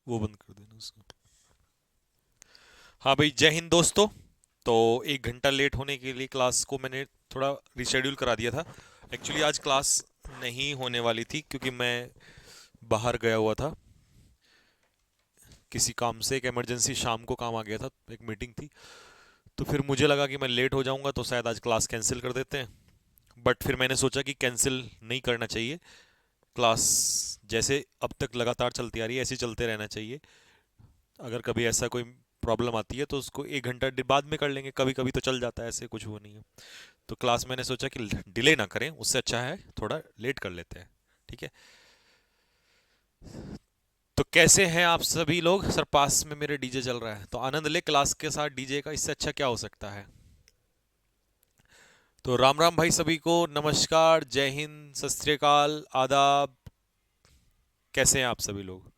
वो बंद कर देना उसको। हाँ भाई, जय हिंद दोस्तों। तो 1 घंटा लेट होने के लिए क्लास को मैंने थोड़ा रिशेड्यूल करा दिया था। एक्चुअली आज क्लास नहीं होने वाली थी क्योंकि मैं बाहर गया हुआ था किसी काम से। एक इमरजेंसी शाम को काम आ गया था, एक मीटिंग थी। तो फिर मुझे लगा कि मैं लेट हो जाऊंगा तो शायद आज क्लास कैंसिल कर देते हैं। बट फिर मैंने सोचा कि कैंसिल नहीं करना चाहिए। क्लास जैसे अब तक लगातार चलती आ रही है ऐसे ही चलते रहना चाहिए। अगर कभी ऐसा कोई प्रॉब्लम आती है तो उसको 1 घंटा बाद में कर लेंगे, कभी कभी तो चल जाता है, ऐसे कुछ वो नहीं है। तो क्लास मैंने सोचा कि डिले ना करें, उससे अच्छा है थोड़ा लेट कर लेते हैं। ठीक है। तो कैसे हैं आप सभी लोग? सर पास में मेरे डीजे चल रहा है तो आनंद ले क्लास के साथ डीजे का, इससे अच्छा क्या हो सकता है। तो राम राम भाई, सभी को नमस्कार, जय हिंद, सत श्री अकाल, आदाब। कैसे हैं आप सभी लोग?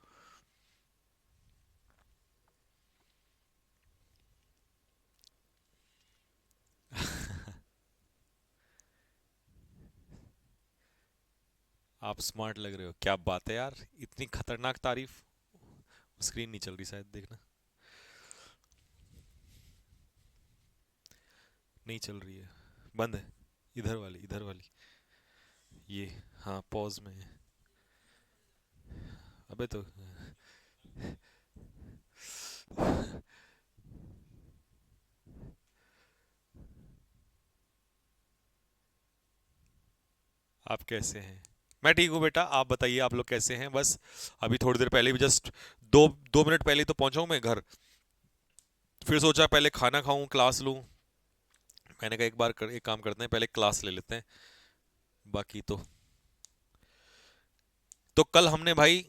आप स्मार्ट लग रहे हो, क्या बात है यार, इतनी खतरनाक तारीफ। स्क्रीन नहीं चल रही शायद, देखना। नहीं चल रही है, बंद है। इधर वाली, इधर वाली, ये। हाँ, पॉज में है। अबे तो आप कैसे हैं? मैं ठीक हूँ बेटा, आप बताइए आप लोग कैसे हैं? बस अभी थोड़ी देर पहले भी जस्ट दो 2 मिनट पहले ही तो पहुंचा हूँ मैं घर। फिर सोचा पहले खाना खाऊं क्लास लूं। मैंने कहा एक काम करते हैं, पहले क्लास ले लेते हैं। बाकी तो कल हमने भाई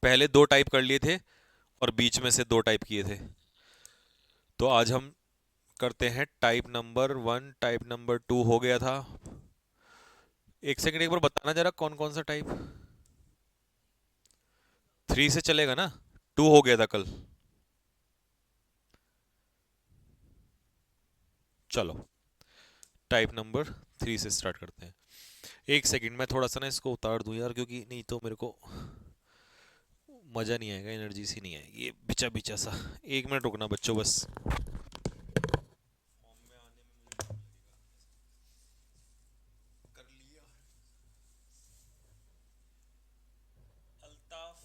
पहले 2 टाइप कर लिए थे और बीच में से 2 टाइप किए थे। तो आज हम करते हैं टाइप नंबर 1, टाइप नंबर 2 हो गया था। एक सेकंड, एक बार बताना जरा कौन कौन सा टाइप। 3 से चलेगा ना? 2 हो गया था कल। चलो, टाइप नंबर 3 से स्टार्ट करते हैं। एक सेकंड, मैं थोड़ा सा ना इसको उतार दूं यार, क्योंकि नहीं तो मेरे को मजा नहीं आएगा, एनर्जी सी नहीं आएगी, ये बिचा बिचा सा। 1 मिनट रुकना बच्चों बस। कर लिया। अल्ताफ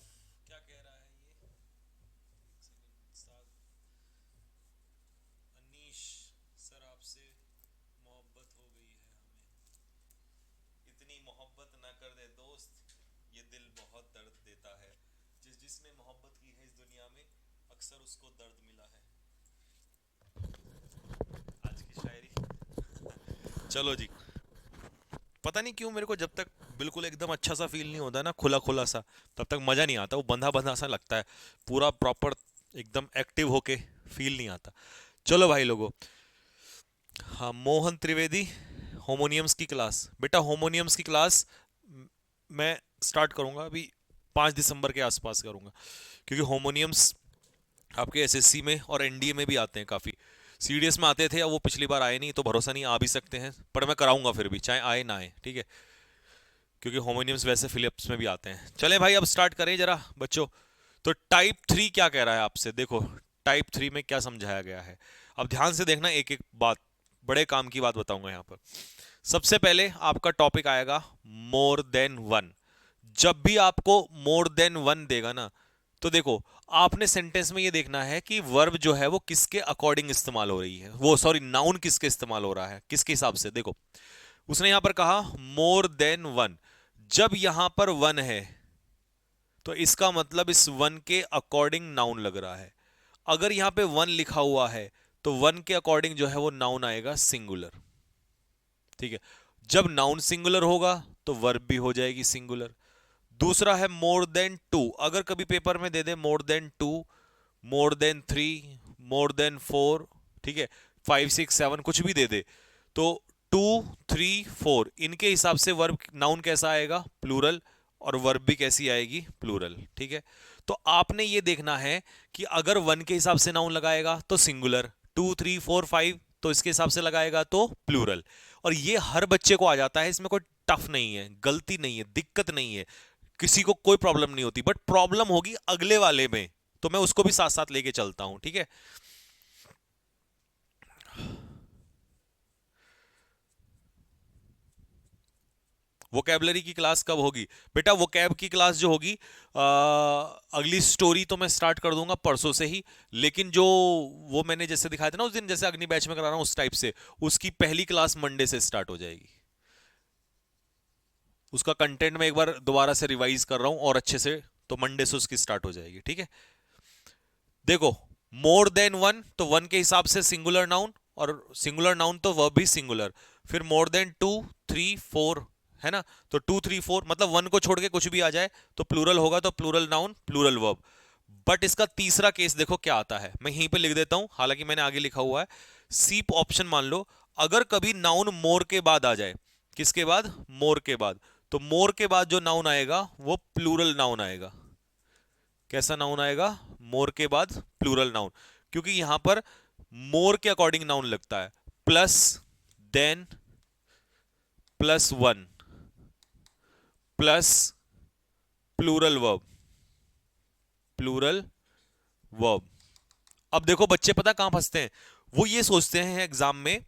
क्या कह रहा है ये? एक सेकंड साथ। अनीश सर, आपसे मोहब्बत हो गई है हमें। इतनी मोहब्बत ना कर दे दोस्त, ये दिल बहुत दर्द देता है। जिसने मोहब्बत की है इस दुनिया में, अक्सर उसको दर्द मिला है। आज की शायरी। चलो जी। पता नहीं क्यों मेरे को जब तक बिल्कुल एकदम अच्छा सा फील नहीं होता ना, खुला खुला सा, तब तक मजा नहीं आता। वो बंधा बंधा सा लगता है, पूरा प्रॉपर एकदम एक्टिव होके फील नहीं आता। चलो भाई लोगों। हाँ, मोहन त्रिवेदी, होमोनियम्स की क्लास। बेटा होमोनियम्स की क्लास मैं स्टार्ट करूंगा अभी 5 दिसंबर के आसपास करूंगा। क्योंकि होमोनियम्स आपके एसएससी में और एनडीए में भी आते हैं काफ़ी। सीडीएस में आते थे, अब वो पिछली बार आए नहीं तो भरोसा नहीं, आ भी सकते हैं, पर मैं कराऊंगा फिर भी चाहे आए ना आए, ठीक है। क्योंकि होमोनियम्स वैसे फिलिप्स में भी आते हैं। चलें भाई, अब स्टार्ट करें जरा बच्चों। तो टाइप 3 क्या कह रहा है आपसे, देखो। टाइप 3 में क्या समझाया गया है, अब ध्यान से देखना, एक एक बात, बड़े काम की बात बताऊंगा यहाँ पर। सबसे पहले आपका टॉपिक आएगा मोर देन वन। जब भी आपको मोर देन वन देगा ना, तो देखो, आपने सेंटेंस में ये देखना है कि वर्ब जो है वो किसके अकॉर्डिंग इस्तेमाल हो रही है, वो सॉरी नाउन किसके इस्तेमाल हो रहा है, किसके हिसाब से। देखो, उसने यहां पर कहा मोर देन वन। जब यहां पर वन है तो इसका मतलब इस वन के अकॉर्डिंग नाउन लग रहा है। अगर यहां पे वन लिखा हुआ है तो वन के अकॉर्डिंग जो है वो नाउन आएगा सिंगुलर। ठीक है। जब नाउन सिंगुलर होगा तो वर्ब भी हो जाएगी सिंगुलर। दूसरा है मोर देन टू। अगर कभी पेपर में दे दे more than two, more than three, more than four, ठीक है, 5 6 7 कुछ भी दे दे, तो 2 3 4 इनके हिसाब से वर्ब नाउन कैसा आएगा, प्लूरल। और वर्ब भी कैसी आएगी, प्लूरल। ठीक है। तो आपने ये देखना है कि अगर वन के हिसाब से नाउन लगाएगा तो सिंगुलर, 2 3 4 5 तो इसके हिसाब से लगाएगा तो प्लूरल। और ये हर बच्चे को आ जाता है, इसमें कोई टफ नहीं है, गलती नहीं है, दिक्कत नहीं है। किसी को कोई प्रॉब्लम नहीं होती, बट प्रॉब्लम होगी अगले वाले में, तो मैं उसको भी साथ साथ लेके चलता हूं, ठीक है। वोकेबलरी की क्लास कब होगी? बेटा वोकैब की क्लास जो होगी, अगली स्टोरी तो मैं स्टार्ट कर दूंगा परसों से ही, लेकिन जो वो मैंने जैसे दिखाया था ना उस दिन, जैसे अग्नि बैच में करा रहा हूं उस टाइप से, उसकी पहली क्लास मंडे से स्टार्ट हो जाएगी। उसका कंटेंट मैं एक बार दोबारा से रिवाइज कर रहा हूं और अच्छे से, तो मंडे से उसकी स्टार्ट हो जाएगी, ठीक है। देखो, मोर देन वन तो वन के हिसाब से सिंगुलर नाउन, और सिंगुलर नाउन तो वर्ब भी सिंगुलर। फिर more than two, three, four, है ना, तो टू थ्री फोर मतलब वन को छोड़ के कुछ भी आ जाए तो प्लूरल होगा, तो plural noun plural verb. But इसका तीसरा केस देखो क्या आता है, मैं यहीं पे लिख देता हूं, हालांकि मैंने आगे लिखा हुआ है। सी ऑप्शन मान लो, अगर कभी नाउन मोर के बाद आ जाए, किसके बाद? मोर के बाद, तो मोर के बाद जो नाउन आएगा वो प्लूरल नाउन आएगा। कैसा नाउन आएगा? मोर के बाद प्लूरल नाउन, क्योंकि यहां पर मोर के अकॉर्डिंग नाउन लगता है, plus, then, plus one, plus plural verb, plural verb. अब देखो बच्चे पता कहां फंसते हैं, वो ये सोचते हैं एग्जाम में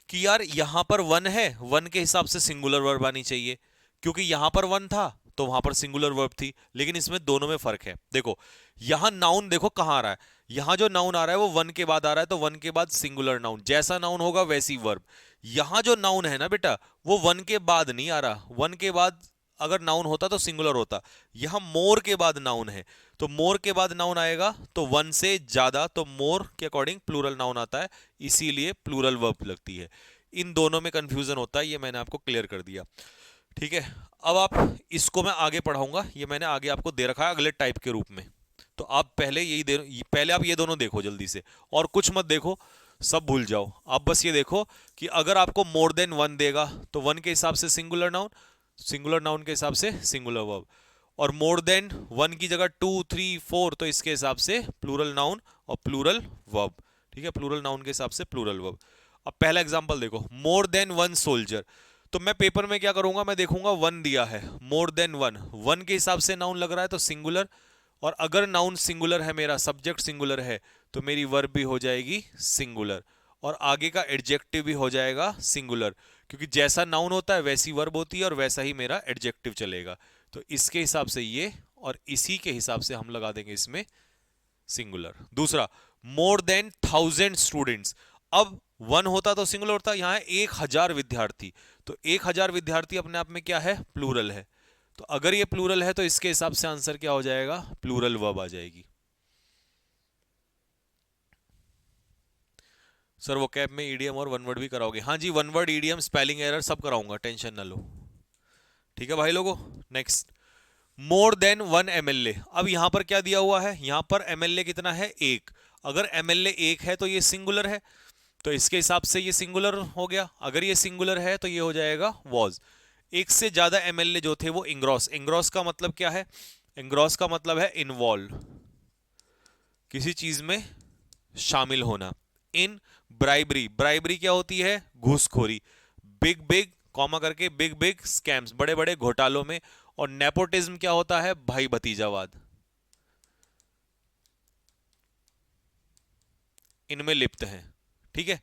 कि यार यहां पर वन है, वन के हिसाब से सिंगुलर वर्ब आनी चाहिए, क्योंकि यहां पर वन था तो वहां पर सिंगुलर वर्ब थी, लेकिन इसमें दोनों में फर्क है। देखो यहां नाउन देखो कहां आ रहा है, यहां जो नाउन आ रहा है वो वन के बाद आ रहा है, तो वन के बाद सिंगुलर नाउन, जैसा नाउन होगा वैसी वर्ब। यहां जो नाउन है ना बेटा, वो वन के बाद नहीं आ रहा, वन के बाद अगर नाउन होता तो सिंगुलर होता, यहां मोर के बाद नाउन है, तो मोर के बाद नाउन आएगा तो वन से ज्यादा, तो मोर के अकॉर्डिंग प्लूरल नाउन आता है, इसीलिए प्लूरल वर्ब लगती है। इन दोनों में कंफ्यूजन होता है, ये मैंने आपको क्लियर कर दिया, ठीक है। अब आप इसको मैं आगे पढ़ाऊंगा, ये मैंने आगे आपको दे रखा है अगले टाइप के रूप में, तो आप पहले पहले आप ये दोनों देखो जल्दी से, और कुछ मत देखो, सब भूल जाओ। आप बस ये देखो कि अगर आपको मोर देन वन देगा तो वन के हिसाब से सिंगुलर नाउन, सिंगुलर नाउन के हिसाब से सिंगुलर वर्ब, और मोर देन वन की जगह टू थ्री फोर तो इसके हिसाब से प्लूरल नाउन और प्लूरल वर्ब, ठीक है, प्लूरल नाउन के हिसाब से प्लूरल वर्ब। अब पहला एग्जांपल देखो, मोर देन वन सोल्जर, तो मैं पेपर में क्या करूंगा, मैं देखूंगा वन दिया है, मोर देन वन, वन के हिसाब से नाउन लग रहा है तो सिंगुलर, और अगर नाउन सिंगुलर है, मेरा सब्जेक्ट सिंगुलर है, तो मेरी वर्ब भी हो जाएगी सिंगुलर, और आगे का एडजेक्टिव भी हो जाएगा सिंगुलर, क्योंकि जैसा नाउन होता है वैसी वर्ब होती है, और वैसा ही मेरा एडजेक्टिव चलेगा। तो इसके हिसाब से ये, और इसी के हिसाब से हम लगा देंगे इसमें सिंगुलर। दूसरा, मोर देन थाउजेंड स्टूडेंट्स, अब वन होता तो सिंगुलर होता, यहां है 1000 विद्यार्थी, तो 1000 विद्यार्थी अपने आप में क्या है? प्लूरल है, तो अगर ये प्लूरल है तो इसके हिसाब से आंसर क्या हो जाएगा? प्लूरल वर्ब आ जाएगी। सर वो कैब में ईडीएम और वन वर्ड भी कराओगे? हाँ जी, one word, EDM, spelling error सब कराऊंगा, टेंशन ना लो, ठीक है भाई लोगों। Next, more than one MLA, अब यहां पर क्या दिया हुआ है, यहां पर एमएलए कितना है? एक, अगर एमएलए एक है तो ये सिंगुलर है, तो इसके हिसाब से ये सिंगुलर हो गया, अगर ये सिंगुलर है तो ये हो जाएगा वॉज। एक से ज्यादा एमएलए जो थे वो इंग्रॉस, इंग्रॉस का मतलब क्या है? इंग्रॉस का मतलब है इन्वॉल्व, किसी चीज में शामिल होना। इन ब्राइबरी, ब्राइबरी क्या होती है? घूसखोरी। बिग बिग कॉमा करके, बिग बिग स्कैम्स, बड़े बड़े घोटालों में। और नेपोटिज्म क्या होता है? भाई भतीजावाद, इनमें लिप्त हैं, ठीक है।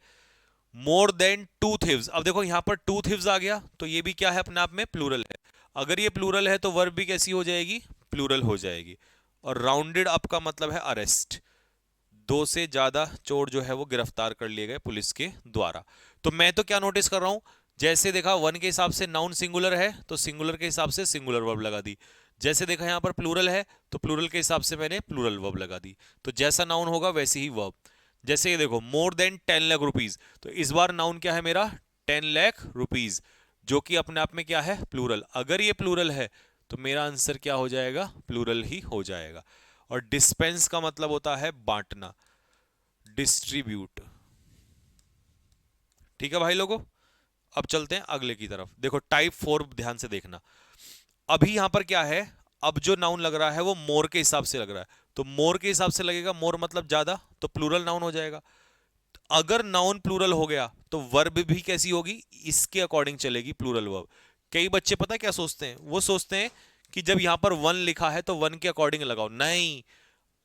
मोर देन टू थीव्स, अब देखो यहां पर टू थीव्स आ गया, तो ये भी क्या है? अपने आप में प्लूरल है, अगर ये प्लूरल है तो वर्ब भी कैसी हो जाएगी? प्लूरल हो जाएगी। और राउंडेड अप का मतलब है अरेस्ट, दो से ज्यादा चोर जो है वो गिरफ्तार कर लिए गए पुलिस के द्वारा। तो मैं तो क्या नोटिस कर रहा हूं, जैसे देखा वन के हिसाब से नाउन सिंगुलर है तो सिंगुलर के हिसाब से सिंगुलर वर्ब लगा दी, जैसे देखा यहां पर प्लूरल है तो प्लूरल के हिसाब से मैंने प्लूरल वर्ब लगा दी, तो जैसा नाउन होगा वैसे ही वर्ब। जैसे ये देखो, मोर देन 10 लाख रुपीज, तो इस बार नाउन क्या है मेरा? 10 लाख रुपीज, जो कि अपने आप में क्या है? प्लूरल, अगर ये प्लूरल है तो मेरा आंसर क्या हो जाएगा? प्लूरल ही हो जाएगा। और डिस्पेंस का मतलब होता है बांटना, डिस्ट्रीब्यूट, ठीक है भाई लोगों। अब चलते हैं अगले की तरफ, देखो टाइप 4 ध्यान से देखना। अभी यहां पर क्या है, अब जो नाउन लग रहा है वो मोर के हिसाब से लग रहा है, तो मोर के हिसाब से लगेगा, मोर मतलब ज्यादा, तो प्लूरल नाउन हो जाएगा। अगर नाउन प्लूरल हो गया तो वर्ब भी कैसी होगी? इसके अकॉर्डिंग चलेगी, प्लूरल वर्ब। कई बच्चे पता क्या सोचते हैं, वो सोचते हैं कि जब यहां पर वन लिखा है तो वन के अकॉर्डिंग लगाओ, नहीं,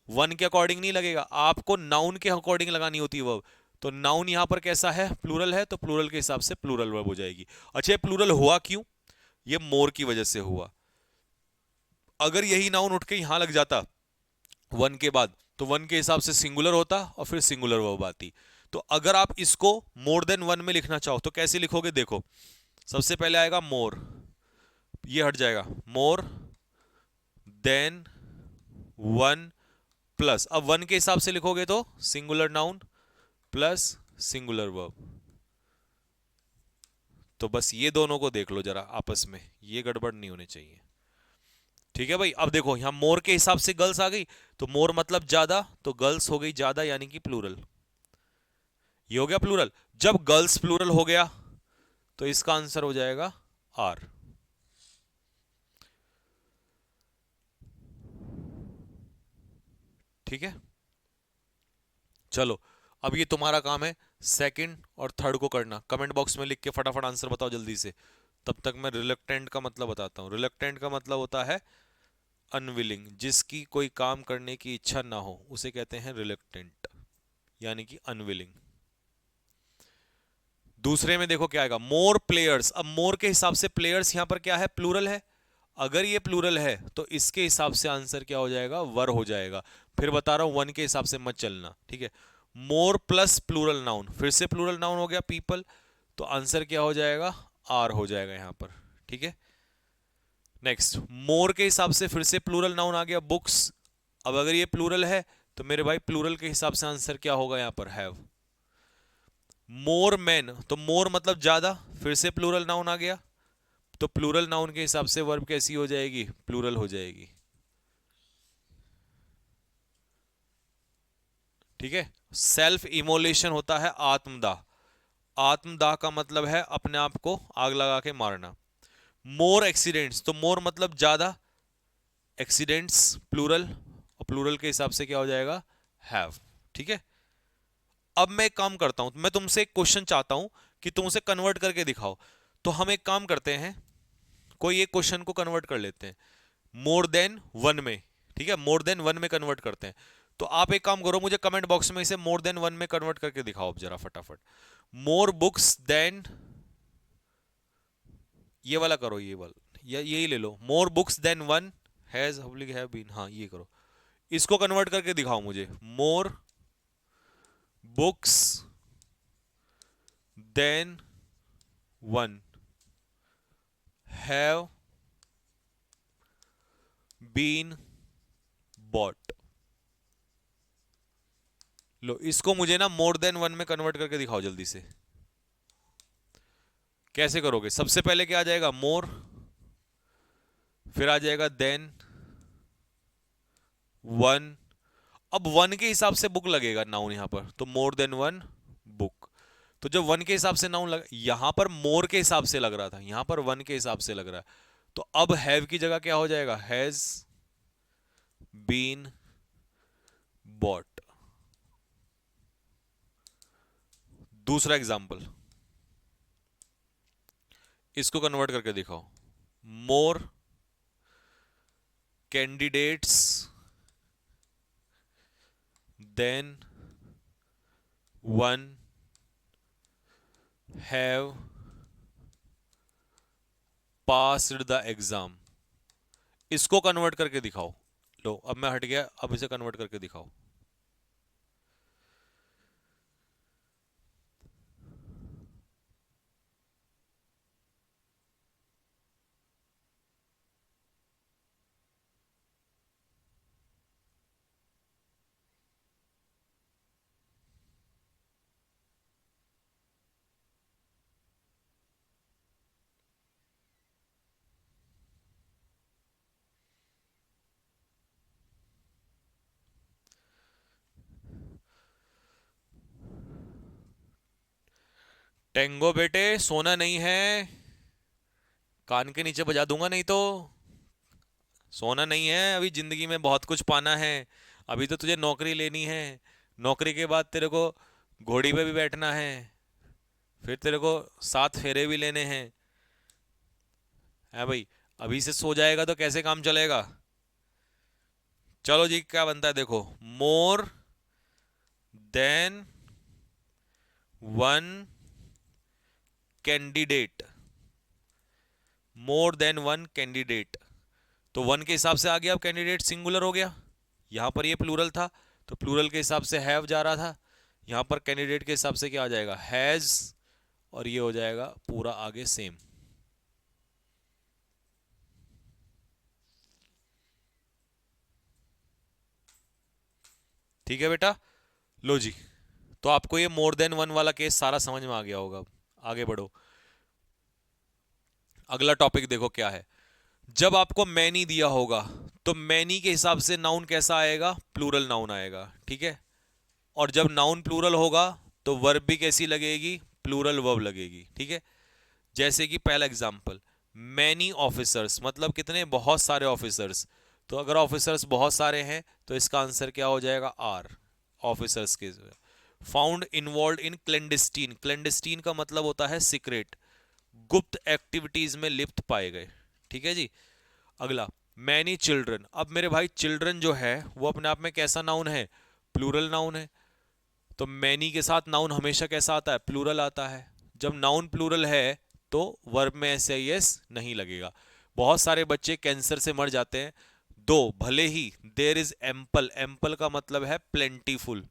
वन के अकॉर्डिंग नहीं लगेगा, आपको नाउन के अकॉर्डिंग लगानी होती है वर्ब। तो नाउन यहां पर कैसा है, प्लूरल है, तो प्लूरल के हिसाब से प्लूरल वर्ब हो जाएगी। अच्छा, प्लूरल हुआ क्यों, ये मोर की वजह से हुआ। अगर यही नाउन उठ के यहां लग जाता वन के बाद, तो वन के हिसाब से सिंगुलर होता और फिर सिंगुलर वर्ब आती। तो अगर आप इसको मोर देन वन में लिखना चाहो तो कैसे लिखोगे, देखो, सबसे पहले आएगा मोर, ये हट जाएगा, मोर देन वन प्लस, अब वन के हिसाब से लिखोगे तो singular noun plus singular verb. तो बस ये दोनों को देख लो जरा आपस में, ये गड़बड़ नहीं होनी चाहिए। ठीक है भाई, अब देखो यहां मोर के हिसाब से गर्ल्स आ गई, तो मोर मतलब ज्यादा, तो गर्ल्स हो गई ज्यादा, यानी कि प्लूरल, ये हो गया प्लूरल। जब गर्ल्स प्लूरल हो गया तो इसका आंसर हो जाएगा आर। ठीक है, चलो, अब ये तुम्हारा काम है सेकंड और थर्ड को करना। कमेंट बॉक्स में लिख के फटाफट आंसर बताओ जल्दी से, तब तक मैं रिलक्टेंट का मतलब बताता हूं। रिलक्टेंट का मतलब होता है अनविलिंग, जिसकी कोई काम करने की इच्छा ना हो उसे कहते हैं रिलक्टेंट, यानी कि अनविलिंग। दूसरे में देखो क्या आएगा, मोर प्लेयर्स। अब मोर के हिसाब से प्लेयर्स यहां पर क्या है, प्लूरल है, अगर ये प्लूरल है तो इसके हिसाब से आंसर क्या हो जाएगा, वर हो जाएगा। फिर बता रहा हूं वन के हिसाब से मत चलना, ठीक है। मोर प्लस प्लूरल नाउन, फिर से प्लूरल नाउन हो गया पीपल, तो आंसर क्या हो जाएगा, आर हो जाएगा यहां पर। ठीक है, नेक्स्ट, मोर के हिसाब से फिर से प्लूरल नाउन आ गया बुक्स। अब अगर ये प्लूरल है तो मेरे भाई प्लूरल के हिसाब से आंसर क्या होगा यहां पर, हैव। मोर मैन, तो मोर मतलब ज्यादा, फिर से प्लूरल नाउन आ गया, तो प्लूरल नाउन के हिसाब से वर्ब कैसी हो जाएगी, प्लूरल हो जाएगी। ठीक है, सेल्फ इमोलेशन होता है आत्मदाह, आत्मदाह का मतलब है अपने आप को आग लगा के मारना। मोर एक्सीडेंट्स, तो मोर मतलब ज्यादा, एक्सीडेंट्स प्लूरल, और प्लूरल के हिसाब से क्या हो जाएगा, हैव। ठीक है, अब मैं एक काम करता हूं, मैं तुमसे एक क्वेश्चन चाहता हूं कि तुम उसे कन्वर्ट करके दिखाओ। तो हम एक काम करते हैं, कोई एक क्वेश्चन को कन्वर्ट कर लेते हैं मोर देन वन में। ठीक है, मोर देन वन में कन्वर्ट करते हैं। तो आप एक काम करो, मुझे कमेंट बॉक्स में इसे मोर देन वन में कन्वर्ट करके दिखाओ जरा फटाफट। मोर बुक्स देन, ये वाला करो, ये वाला, यही ले लो, more books than one have been, हाँ ये करो, इसको कन्वर्ट करके दिखाओ मुझे। More books than one have been bought. लो, इसको मुझे ना मोर देन वन में कन्वर्ट करके दिखाओ जल्दी से। कैसे करोगे, सबसे पहले क्या आ जाएगा, मोर, फिर आ जाएगा देन वन। अब वन के हिसाब से बुक लगेगा नाउन यहां पर, तो मोर देन वन बुक। तो जब वन के हिसाब से नाउन लगा, यहां पर मोर के हिसाब से लग रहा था, यहां पर वन के हिसाब से लग रहा है, तो अब हैव की जगह क्या हो जाएगा, हैज बीन बॉट। दूसरा एग्जाम्पल, इसको कन्वर्ट करके दिखाओ। More candidates than one have passed the exam. इसको कन्वर्ट करके दिखाओ। लो, अब मैं हट गया, अब इसे कन्वर्ट करके दिखाओ। टेंगो बेटे सोना नहीं है, कान के नीचे बजा दूंगा नहीं तो। सोना नहीं है, अभी जिंदगी में बहुत कुछ पाना है, अभी तो तुझे नौकरी लेनी है, नौकरी के बाद तेरे को घोड़ी पे भी बैठना है, फिर तेरे को 7 फेरे भी लेने हैं, है भाई। अभी से सो जाएगा तो कैसे काम चलेगा। चलो जी, क्या बनता है देखो, मोर देन वन कैंडिडेट, मोर देन वन कैंडिडेट। तो वन के हिसाब से आ गया, अब कैंडिडेट सिंगुलर हो गया। यहां पर ये प्लूरल था तो प्लूरल के हिसाब से हैव जा रहा था, यहां पर कैंडिडेट के हिसाब से क्या आ जाएगा, हैज, और ये हो जाएगा पूरा आगे सेम। ठीक है बेटा। लो जी, तो आपको ये मोर देन वन वाला केस सारा समझ में आ गया होगा। आगे बढ़ो, अगला टॉपिक देखो क्या है। जब आपको मैनी दिया होगा तो मैनी के हिसाब से नाउन कैसा आएगा, प्लूरल नाउन आएगा, ठीक है। और जब नाउन प्लूरल होगा तो वर्ब भी कैसी लगेगी, प्लूरल वर्ब लगेगी, ठीक है। जैसे कि पहला एग्जांपल, मैनी ऑफिसर्स, मतलब कितने, बहुत सारे ऑफिसर्स। तो अगर ऑफिसर्स बहुत सारे हैं तो इसका आंसर क्या हो जाएगा, आर, ऑफिसर्स के। फाउंड इन्वॉल्व इन क्लेंडिस्टीन, क्लेंडिस्टीन का मतलब होता है सीक्रेट, गुप्त एक्टिविटीज में लिप्त पाए गए, ठीक है जी। अगला, मैनी चिल्ड्रन। अब मेरे भाई चिल्ड्रन जो है वो अपने आप में कैसा नाउन है, प्लूरल नाउन है। तो मैनी के साथ नाउन हमेशा कैसा आता है, प्लूरल आता है। जब नाउन प्लूरल है तो वर्ब में एस आई एस नहीं लगेगा। बहुत सारे बच्चे कैंसर से मर जाते हैं, दो भले ही देर इज एम्पल, एम्पल का मतलब है प्लेंटीफुल,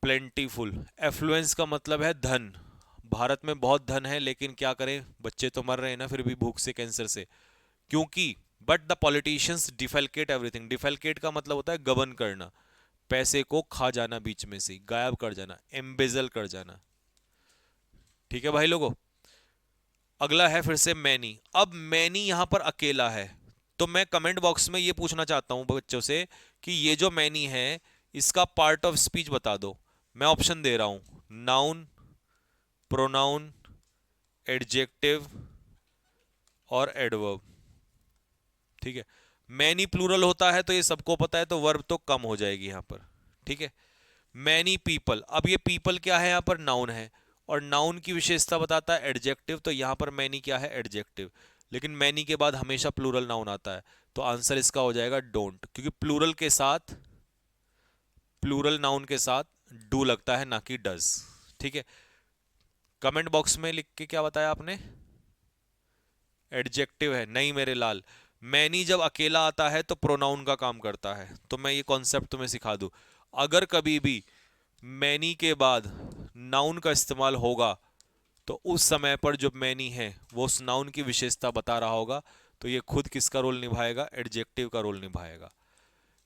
प्लेंटीफुल। एफ्लुएंस का मतलब है धन, भारत में बहुत धन है लेकिन क्या करें, बच्चे तो मर रहे हैं ना फिर भी भूख से, कैंसर से, क्योंकि बट द पॉलिटिशियंस डिफेलकेट एवरीथिंग, डिफेलकेट का मतलब होता है गबन करना, पैसे को खा जाना, बीच में से गायब कर जाना, एम्बेजल कर जाना, ठीक है भाई लोगों। अगला है फिर से मैनी। अब मैनी यहां पर अकेला है, तो मैं कमेंट बॉक्स में ये पूछना चाहता हूं बच्चों से कि ये जो मैनी है इसका पार्ट ऑफ स्पीच बता दो। मैं ऑप्शन दे रहा हूं, नाउन, प्रोनाउन, एडजेक्टिव और एडवर्ब, ठीक है। मैनी प्लूरल होता है तो ये सबको पता है, तो वर्ब तो कम हो जाएगी यहां पर, ठीक है। मैनी पीपल, अब ये पीपल क्या है, यहां पर नाउन है, और नाउन की विशेषता बताता है एडजेक्टिव, तो यहां पर मैनी क्या है, एडजेक्टिव। लेकिन मैनी के बाद हमेशा प्लूरल नाउन आता है, तो आंसर इसका हो जाएगा डोंट, क्योंकि प्लूरल के साथ, प्लूरल नाउन के साथ डू लगता है ना कि डज, ठीक है। कमेंट बॉक्स में लिख के क्या बताया आपने, एडजेक्टिव है, नहीं मेरे लाल। मैनी जब अकेला आता है तो प्रोनाउन का काम करता है, तो मैं ये कॉन्सेप्ट तुम्हें सिखा दूं। अगर कभी भी मैनी के बाद नाउन का इस्तेमाल होगा तो उस समय पर जो मैनी है वो उस नाउन की विशेषता बता रहा होगा, तो ये खुद किसका रोल निभाएगा, एडजेक्टिव का रोल निभाएगा।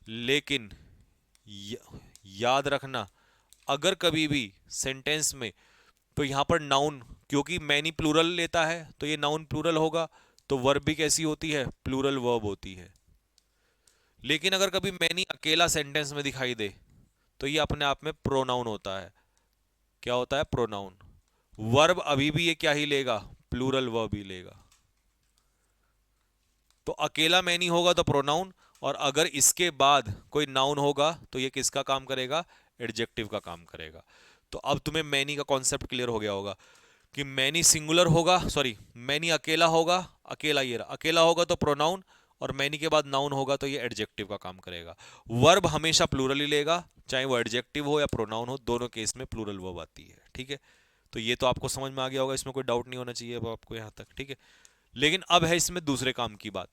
लेकिन याद रखना, अगर कभी भी सेंटेंस में, तो यहां पर नाउन, क्योंकि मैनी प्लूरल लेता है तो ये नाउन प्लूरल होगा, तो वर्ब भी कैसी होती है, प्लूरल वर्ब होती है। लेकिन अगर कभी मैनी अकेला सेंटेंस में दिखाई दे तो ये अपने आप में प्रोनाउन होता है। क्या होता है, प्रोनाउन। वर्ब अभी भी ये क्या ही लेगा, प्लूरल वर्ब ही लेगा। तो अकेला मैनी होगा तो प्रोनाउन, और अगर इसके बाद कोई नाउन होगा तो ये किसका काम करेगा, एडजेक्टिव का काम करेगा। तो अब तुम्हें मैनी का कॉन्सेप्ट क्लियर हो गया होगा कि मैनी सिंगुलर होगा, सॉरी मैनी अकेला होगा, अकेला ये रहा, अकेला होगा तो प्रोनाउन, और मैनी के बाद नाउन होगा तो ये एडजेक्टिव का काम करेगा। वर्ब हमेशा प्लूरल ही लेगा, चाहे वो एडजेक्टिव हो या प्रोनाउन हो, दोनों केस में प्लूरल वर्ब आती है, ठीक है। तो ये तो आपको समझ में आ गया होगा, इसमें कोई डाउट नहीं होना चाहिए अब आपको यहां तक, ठीक है। लेकिन अब है इसमें दूसरे काम की बात।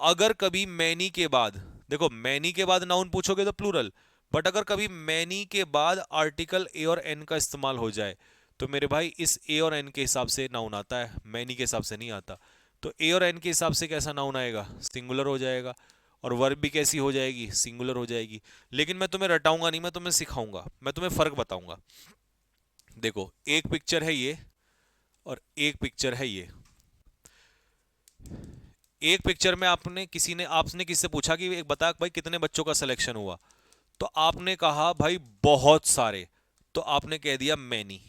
अगर कभी मैनी के बाद, देखो मैनी के बाद नाउन पूछोगे तो प्लूरल, बट अगर कभी मैनी के बाद आर्टिकल ए और एन का इस्तेमाल हो जाए तो मेरे भाई इस ए और एन के हिसाब से नाउन आता है, मैनी के हिसाब से नहीं आता। तो ए और एन के हिसाब से कैसा नाउन आएगा, सिंगुलर हो जाएगा, और वर्ब भी कैसी हो जाएगी, सिंगुलर हो जाएगी। लेकिन मैं तुम्हें रटाऊंगा नहीं, मैं तुम्हें सिखाऊंगा, मैं तुम्हें फर्क बताऊंगा। देखो एक पिक्चर है ये और एक पिक्चर है ये। एक पिक्चर में आपने किससे पूछा कि एक बता भाई कितने बच्चों का सिलेक्शन हुआ, तो आपने कहा भाई बहुत सारे, तो आपने कह दिया मैनी,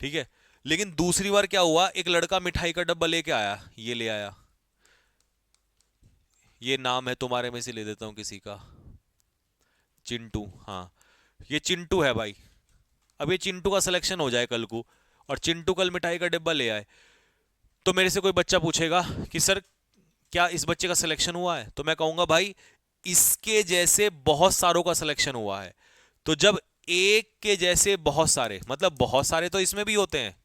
ठीक है। लेकिन दूसरी बार क्या हुआ, एक लड़का मिठाई का डब्बा लेके आया, ये ले आया, ये नाम है तुम्हारे में से ले देता हूं किसी का, चिंटू, हाँ ये चिंटू है भाई। अब ये चिंटू का सिलेक्शन हो जाए कल को, और चिंटू कल मिठाई का डिब्बा ले आए, तो मेरे से कोई बच्चा पूछेगा कि सर क्या इस बच्चे का सिलेक्शन हुआ है, तो मैं कहूंगा भाई इसके जैसे बहुत सारों का सिलेक्शन हुआ है। तो जब एक के जैसे बहुत सारे, मतलब बहुत सारे तो इसमें भी होते हैं,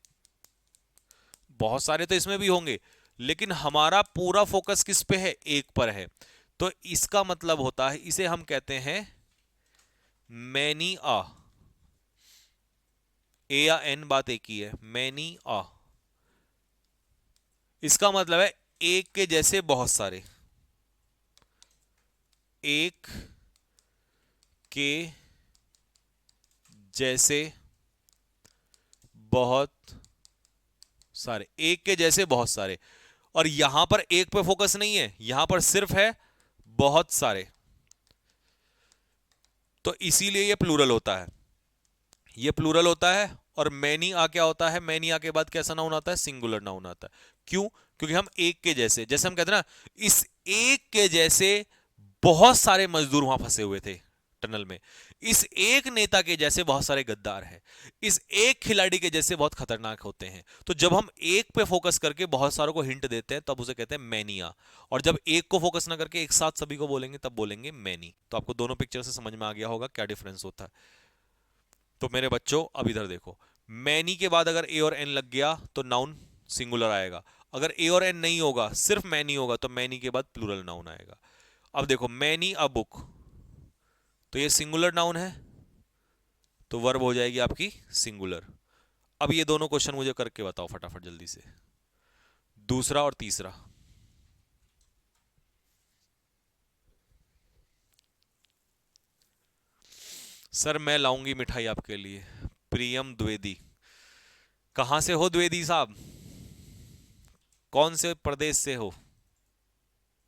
बहुत सारे तो इसमें भी होंगे, लेकिन हमारा पूरा फोकस किस पे है, एक पर है। तो इसका मतलब होता है, इसे हम कहते हैं मैनी आ, ए या एन बात एक ही है, मैनी आ। इसका मतलब है एक के जैसे बहुत सारे, एक के जैसे बहुत सारे, एक के जैसे बहुत सारे। और यहां पर एक पे फोकस नहीं है, यहां पर सिर्फ है बहुत सारे, तो इसीलिए ये प्लूरल होता है, ये प्लूरल होता है। और मैनी आ क्या होता है, मैनी आ के बाद कैसा नाउन आता है, सिंगुलर नाउन आता है। क्यों, क्योंकि हम एक के जैसे, जैसे हम कहते हैं ना इस एक के जैसे बहुत सारे मजदूर वहां फंसे हुए थे टनल में, इस एक नेता के जैसे बहुत सारे गद्दार हैं, इस एक खिलाड़ी के जैसे बहुत खतरनाक होते हैं। तो जब हम एक पे फोकस करके बहुत सारों को हिंट देते हैं तब उसे कहते हैं मैनिया, और जब एक को फोकस ना करके एक साथ सभी को बोलेंगे तब बोलेंगे मैनी। तो आपको दोनों पिक्चर से समझ में आ गया होगा क्या डिफरेंस होता है। तो मेरे बच्चों अब इधर देखो, मैनी के बाद अगर ए और एन लग गया तो नाउन सिंगुलर आएगा, अगर ए और एन नहीं होगा सिर्फ मैनी होगा तो मैनी के बाद प्लूरल नाउन आएगा। अब देखो मैनी अ बुक, तो ये सिंगुलर नाउन है, तो वर्ब हो जाएगी आपकी सिंगुलर। अब ये दोनों क्वेश्चन मुझे करके बताओ फटाफट जल्दी से, दूसरा और तीसरा। सर मैं लाऊंगी मिठाई आपके लिए, प्रियम द्विवेदी। कहां से हो द्विवेदी साहब, कौन से प्रदेश से हो,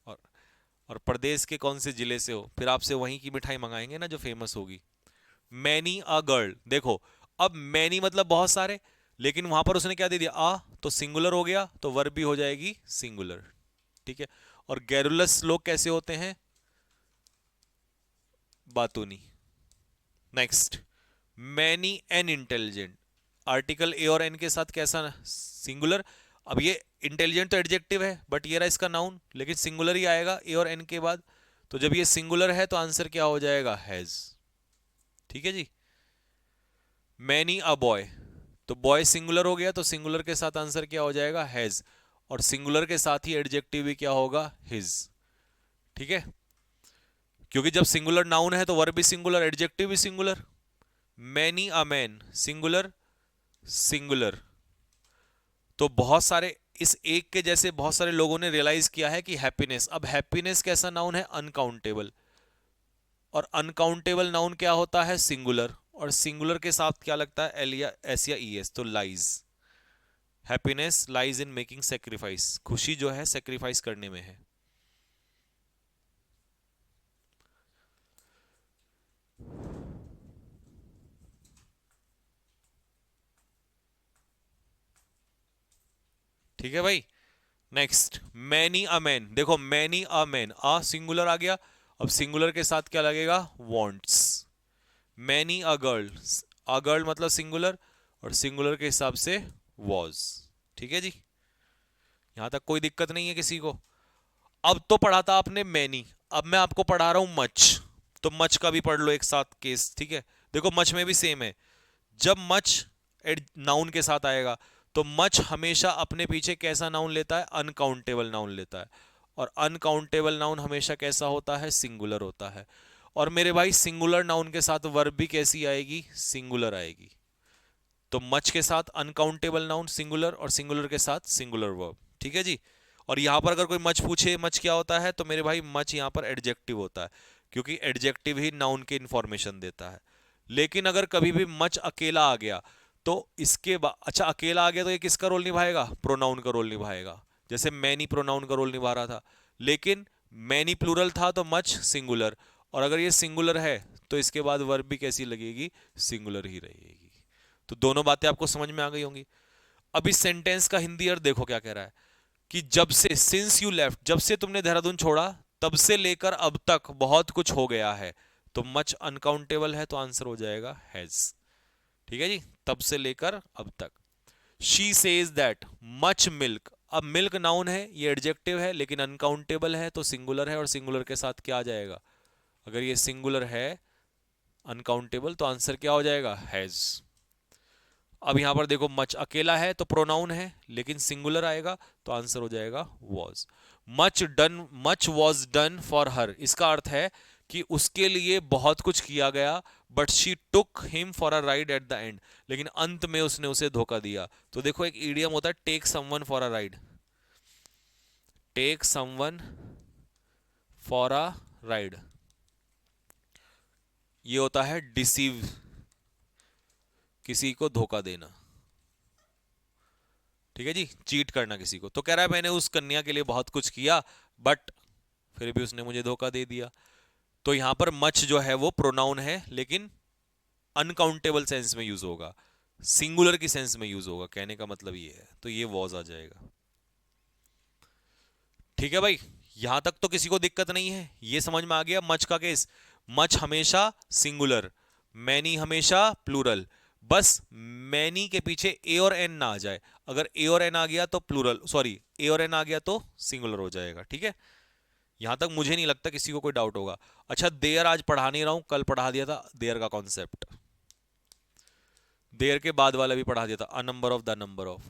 और और प्रदेश के कौन से जिले से हो, फिर आपसे वहीं की मिठाई मंगाएंगे ना जो फेमस होगी। मैनी अ गर्ल, देखो अब मैनी मतलब बहुत सारे, लेकिन वहां पर उसने क्या दे दिया, आ, तो सिंगुलर हो गया, तो वर्ब भी हो जाएगी सिंगुलर। ठीक है। और गैरुलस लोग कैसे होते हैं, बातूनी। Next, many an intelligent, article a और एन के साथ कैसा, सिंगुलर। अब ये इंटेलिजेंट तो एडजेक्टिव है, बट ये रहा इसका नाउन, लेकिन सिंगुलर ही आएगा ए और एन के बाद। तो जब ये सिंगुलर है तो आंसर क्या हो जाएगा, हैज। ठीक है जी। मैनी अ बॉय, तो बॉय सिंगुलर हो गया, तो सिंगुलर के साथ आंसर क्या हो जाएगा, हैज। और सिंगुलर के साथ ही एडजेक्टिव भी क्या होगा, हिज। ठीक है, क्योंकि जब सिंगुलर नाउन है तो वर्ब भी सिंगुलर, एडजेक्टिव भी singular. Many a man, singular singular. तो बहुत सारे, इस एक के जैसे बहुत सारे लोगों ने रियलाइज किया है कि हैप्पीनेस, अब हैप्पीनेस कैसा नाउन है, अनकाउंटेबल, और अनकाउंटेबल नाउन क्या होता है, सिंगुलर, और सिंगुलर के साथ क्या लगता है, एल या एस या ई एस, तो lies. Happiness lies in making sacrifice, खुशी जो है सेक्रीफाइस करने में है। ठीक है भाई। नेक्स्ट, मैनी अ मैन, देखो मैनी अ मैन, आ सिंगुलर आ गया, अब सिंगुलर के साथ क्या लगेगा, wants. Many a girl, a girl मतलब सिंगुलर, और सिंगुलर के हिसाब से वॉज। ठीक है जी, यहां तक कोई दिक्कत नहीं है किसी को। अब तो पढ़ा था आपने मैनी, अब मैं आपको पढ़ा रहा हूं मच, तो मच का भी पढ़ लो एक साथ केस। ठीक है, देखो मच में भी सेम है, जब मच नाउन के साथ आएगा तो मच हमेशा अपने पीछे कैसा नाउन लेता है, अनकाउंटेबल नाउन लेता है, और अनकाउंटेबल नाउन हमेशा कैसा होता है, सिंगुलर होता है। और मेरे भाई सिंगुलर नाउन के साथ वर्ब भी कैसी आएगी, सिंगुलर आएगी। तो मच के साथ अनकाउंटेबल नाउन सिंगुलर, और सिंगुलर के साथ सिंगुलर वर्ब। ठीक है जी। और यहां पर अगर कोई मच पूछे मच क्या होता है, तो मेरे भाई मच यहां पर एडजेक्टिव होता है, क्योंकि एडजेक्टिव ही नाउन के इंफॉर्मेशन देता है। लेकिन अगर कभी भी मच अकेला आ गया तो इसके बाद, अच्छा अकेला आ गया तो ये किसका रोल निभाएगा, प्रोनाउन का रोल निभाएगा, जैसे मैनी प्रोनाउन का रोल निभा रहा था। लेकिन मैनी प्लूरल था तो मच सिंगुलर, और अगर ये सिंगुलर है तो इसके बाद वर्ब भी कैसी लगेगी, सिंगुलर ही रहेगी। तो दोनों बातें आपको समझ में आ गई होंगी। अब इस सेंटेंस का हिंदी अर्थ देखो क्या कह रहा है, कि जब से, सिंस यू लेफ्ट, जब से तुमने देहरादून छोड़ा तब से लेकर अब तक बहुत कुछ हो गया है, तो मच अनकाउंटेबल है तो आंसर हो जाएगा हैज। ठीक है जी, तब से लेकर अब तक। She says that much milk, अब मिल्क नाउन है, ये एडजेक्टिव है लेकिन अनकाउंटेबल है, तो सिंगुलर है, और सिंगुलर के साथ क्या आ जाएगा? अगर ये सिंगुलर है अनकाउंटेबल तो आंसर क्या हो जाएगा? हैज। अब यहां पर देखो मच अकेला है तो प्रोनाउन है, लेकिन सिंगुलर आएगा तो आंसर हो जाएगा was. Much was done for her, इसका अर्थ है कि उसके लिए बहुत कुछ किया गया, but she took him for a ride at the end, लेकिन अंत में उसने उसे धोखा दिया। तो देखो एक इडियम होता है take someone for a ride, take someone for a ride, ये होता है डिसीव, किसी को धोखा देना, ठीक है जी, चीट करना किसी को। तो कह रहा है मैंने उस कन्या के लिए बहुत कुछ किया, बट फिर भी उसने मुझे धोखा दे दिया। तो यहां पर मच जो है वो प्रोनाउन है, लेकिन अनकाउंटेबल सेंस में यूज होगा, सिंगुलर की सेंस में यूज होगा, कहने का मतलब ये है। तो ये वॉज आ जाएगा। ठीक है भाई, यहां तक तो किसी को दिक्कत नहीं है, ये समझ में आ गया मच का केस। मच हमेशा सिंगुलर, मैनी हमेशा प्लूरल, बस मैनी के पीछे ए और एन ना आ जाए। अगर ए और एन आ गया तो प्लूरल, सॉरी ए और एन आ गया तो सिंगुलर हो जाएगा। ठीक है, यहां तक मुझे नहीं लगता किसी को कोई डाउट होगा। अच्छा, देयर आज पढ़ा नहीं रहा हूं, कल पढ़ा दिया था देयर का कॉन्सेप्ट, देयर के बाद वाला भी पढ़ा दिया था, a number of, the number of.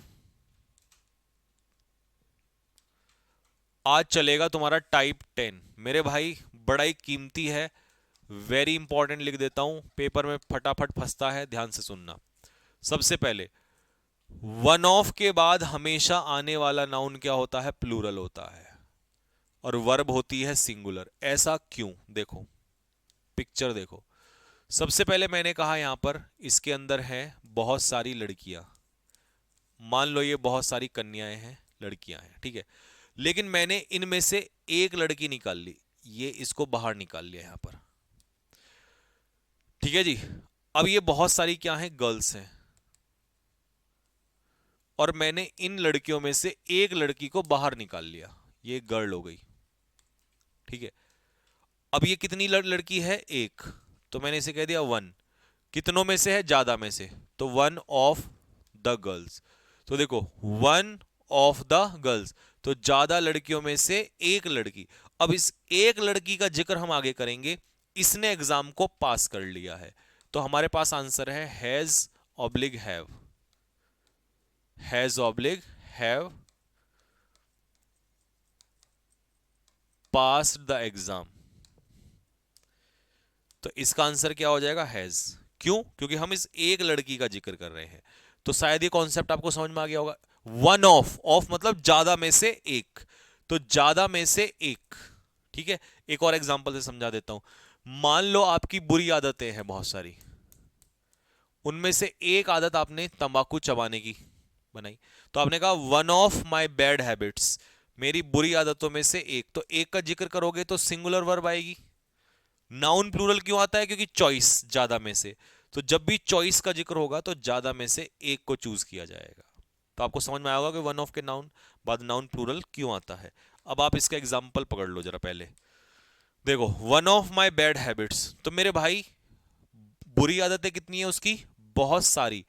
आज चलेगा तुम्हारा टाइप 10 मेरे भाई, बड़ा ही कीमती है, वेरी इंपॉर्टेंट लिख देता हूं, पेपर में फटाफट फंसता है, ध्यान से सुनना। सबसे पहले वन ऑफ के बाद हमेशा आने वाला नाउन क्या होता है? प्लूरल होता है, और वर्ब होती है सिंगुलर। ऐसा क्यों? देखो पिक्चर देखो। सबसे पहले मैंने कहा यहां पर इसके अंदर है बहुत सारी लड़कियां, मान लो ये बहुत सारी कन्याएं हैं, लड़कियां हैं, ठीक है, लेकिन मैंने इनमें से एक लड़की निकाल ली, ये इसको बाहर निकाल लिया यहां पर, ठीक है जी। अब ये बहुत सारी क्या हैं? गर्ल्स हैं, और मैंने इन लड़कियों में से एक लड़की को बाहर निकाल लिया, ये गर्ल हो गई, ठीक है। अब ये कितनी लड़की है? एक, तो मैंने इसे कह दिया वन। कितनों में से है? ज्यादा में से, तो वन ऑफ द गर्ल्स। तो देखो वन ऑफ द गर्ल्स, तो ज्यादा लड़कियों में से एक लड़की। अब इस एक लड़की का जिक्र हम आगे करेंगे, इसने एग्जाम को पास कर लिया है, तो हमारे पास आंसर है has oblique have, has oblique have passed the exam. तो इसका आंसर क्या हो जाएगा? हैज। क्यों? क्योंकि हम इस एक लड़की का जिक्र कर रहे हैं। तो शायद ये कॉन्सेप्ट आपको समझ में आ गया होगा। वन ऑफ, ऑफ मतलब ज्यादा में से एक, तो ज्यादा में से एक, ठीक है। एक और एग्जांपल से समझा देता हूं। मान लो आपकी बुरी आदतें हैं बहुत सारी, उनमें से एक आदत आपने तंबाकू चबाने की बनाई, तो आपने कहा one of my bad habits, मेरी बुरी आदतों में से एक। तो एक का जिक्र करोगे तो सिंगुलर वर्ब आएगी। नाउन प्लूरल क्यों आता है? क्योंकि चॉइस, ज्यादा में से, तो जब भी चॉइस का जिक्र होगा तो ज्यादा में से एक को चूज किया जाएगा। तो आपको समझ में आएगा कि वन ऑफ के नाउन बाद नाउन प्लूरल क्यों आता है। अब आप इसका एग्जांपल पकड़ लो जरा। पहले देखो one of my bad habits, तो मेरे भाई बुरी आदतें कितनी है उसकी? बहुत सारी।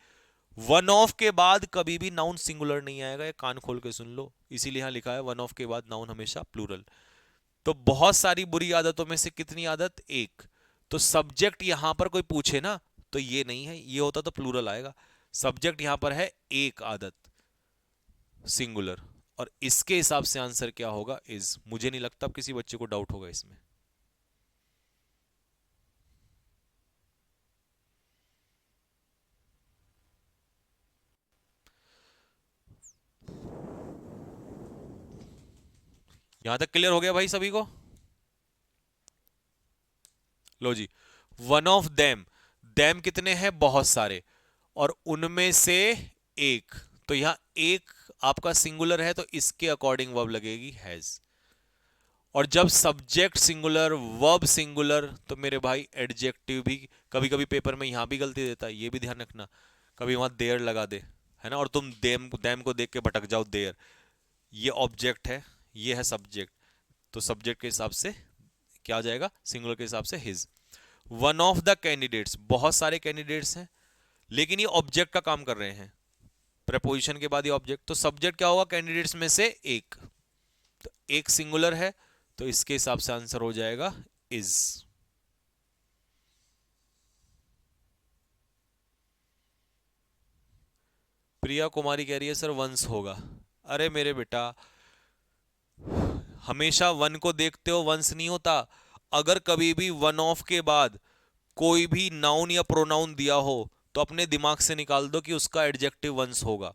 वन ऑफ के बाद कभी भी नाउन सिंगुलर नहीं आएगा, ये कान खोल के सुन लो, इसीलिए यहां लिखा है वन ऑफ के बाद नाउन हमेशा प्लूरल। तो बहुत सारी बुरी आदतों में से कितनी आदत? एक। तो सब्जेक्ट यहां पर कोई पूछे ना तो ये नहीं है, ये होता तो प्लूरल आएगा। सब्जेक्ट यहां पर है एक आदत, सिंगुलर, और इसके हिसाब से आंसर क्या होगा? इज। मुझे नहीं लगता अब किसी बच्चे को डाउट होगा इसमें। यहां तक क्लियर हो गया भाई सभी को? लो जी, वन ऑफ देम, देम कितने हैं? बहुत सारे, और उनमें से एक। तो यहां एक आपका सिंगुलर है तो इसके अकॉर्डिंग वर्ब लगेगी हैज। और जब सब्जेक्ट सिंगुलर वर्ब सिंगुलर तो मेरे भाई एडजेक्टिव भी कभी कभी पेपर में यहां भी गलती देता है, ये भी ध्यान रखना। कभी वहां देयर लगा दे, है ना, और तुम देम देम को देख के भटक जाओ। देयर ये ऑब्जेक्ट है, ये है सब्जेक्ट, तो सब्जेक्ट के हिसाब से क्या आ जाएगा? सिंगुलर के हिसाब से his. One of the candidates, बहुत सारे कैंडिडेट्स हैं, लेकिन ये ऑब्जेक्ट का काम कर रहे हैं, प्रेपोजिशन के बाद ये ऑब्जेक्ट, तो सब्जेक्ट क्या होगा कैंडिडेट्स में से एक, तो एक सिंगुलर है, तो इसके हिसाब से आंसर हो जाएगा इज। प्रिया कुमारी कह रही है सर वंस होगा। अरे मेरे बेटा, हमेशा वन को देखते हो वंस नहीं होता। अगर कभी भी वन ऑफ के बाद कोई भी नाउन या प्रोनाउन दिया हो तो अपने दिमाग से निकाल दो कि उसका एडजेक्टिव वंस होगा,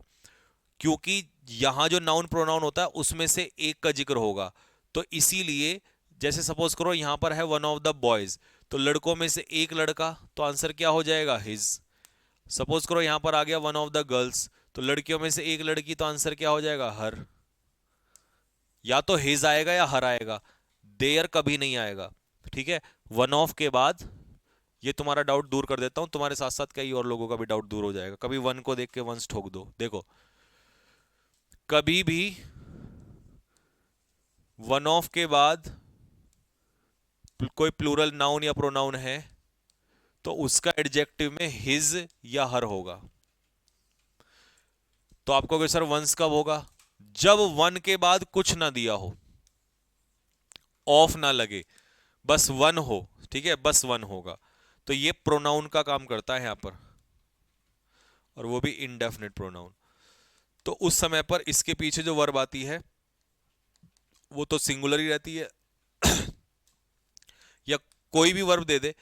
क्योंकि यहां जो नाउन प्रोनाउन होता है उसमें से एक का जिक्र होगा। तो इसीलिए जैसे सपोज करो यहां पर है वन ऑफ द बॉयज, तो लड़कों में से एक लड़का, तो आंसर क्या हो जाएगा हिज। सपोज करो यहां पर आ गया वन ऑफ द गर्ल्स, तो लड़कियों में से एक लड़की, तो आंसर क्या हो जाएगा हर। या तो हिज आएगा या हर आएगा, देयर कभी नहीं आएगा। ठीक है, वन ऑफ के बाद, ये तुम्हारा डाउट दूर कर देता हूं, तुम्हारे साथ साथ कई और लोगों का भी डाउट दूर हो जाएगा। कभी वन को देख के वंस ठोक दो। देखो, कभी भी वन ऑफ के बाद कोई प्लूरल नाउन या प्रोनाउन है तो उसका एडजेक्टिव में हिज या हर होगा। तो आपको कहोगे सर वंस कब होगा, जब वन के बाद कुछ ना दिया हो, ऑफ ना लगे, बस वन हो। ठीक है, बस वन होगा, तो ये प्रोनाउन का काम करता है यहां पर, और वो भी इनडेफिनेट प्रोनाउन। तो उस समय पर इसके पीछे जो वर्ब आती है वो तो सिंगुलर ही रहती है या कोई भी वर्ब दे दे,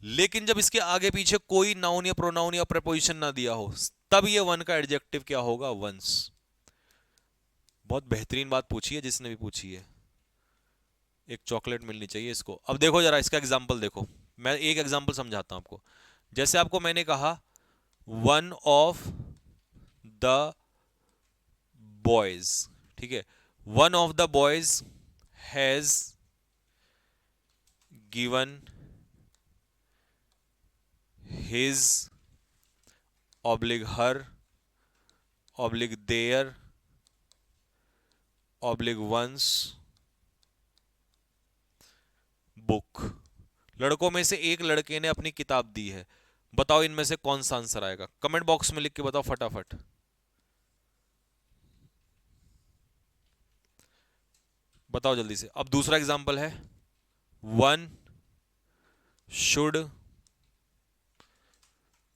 लेकिन जब इसके आगे पीछे कोई नाउन या प्रोनाउन या प्रेपोजिशन ना दिया हो, तब ये वन का एडजेक्टिव क्या होगा, वंस। बहुत बेहतरीन बात पूछी है जिसने भी पूछी है, एक चॉकलेट मिलनी चाहिए इसको। अब देखो जरा इसका एग्जाम्पल देखो, मैं एक एग्जाम्पल समझाता हूं आपको। जैसे आपको मैंने कहा वन ऑफ द बॉयज, ठीक है, one of the boys has given his oblique her oblique their oblique one's book. लड़कों में से एक लड़के ने अपनी किताब दी है, बताओ इनमें से कौन सा आंसर आएगा, कमेंट बॉक्स में लिख के बताओ फटाफट। बताओ जल्दी से। अब दूसरा एग्जांपल है one should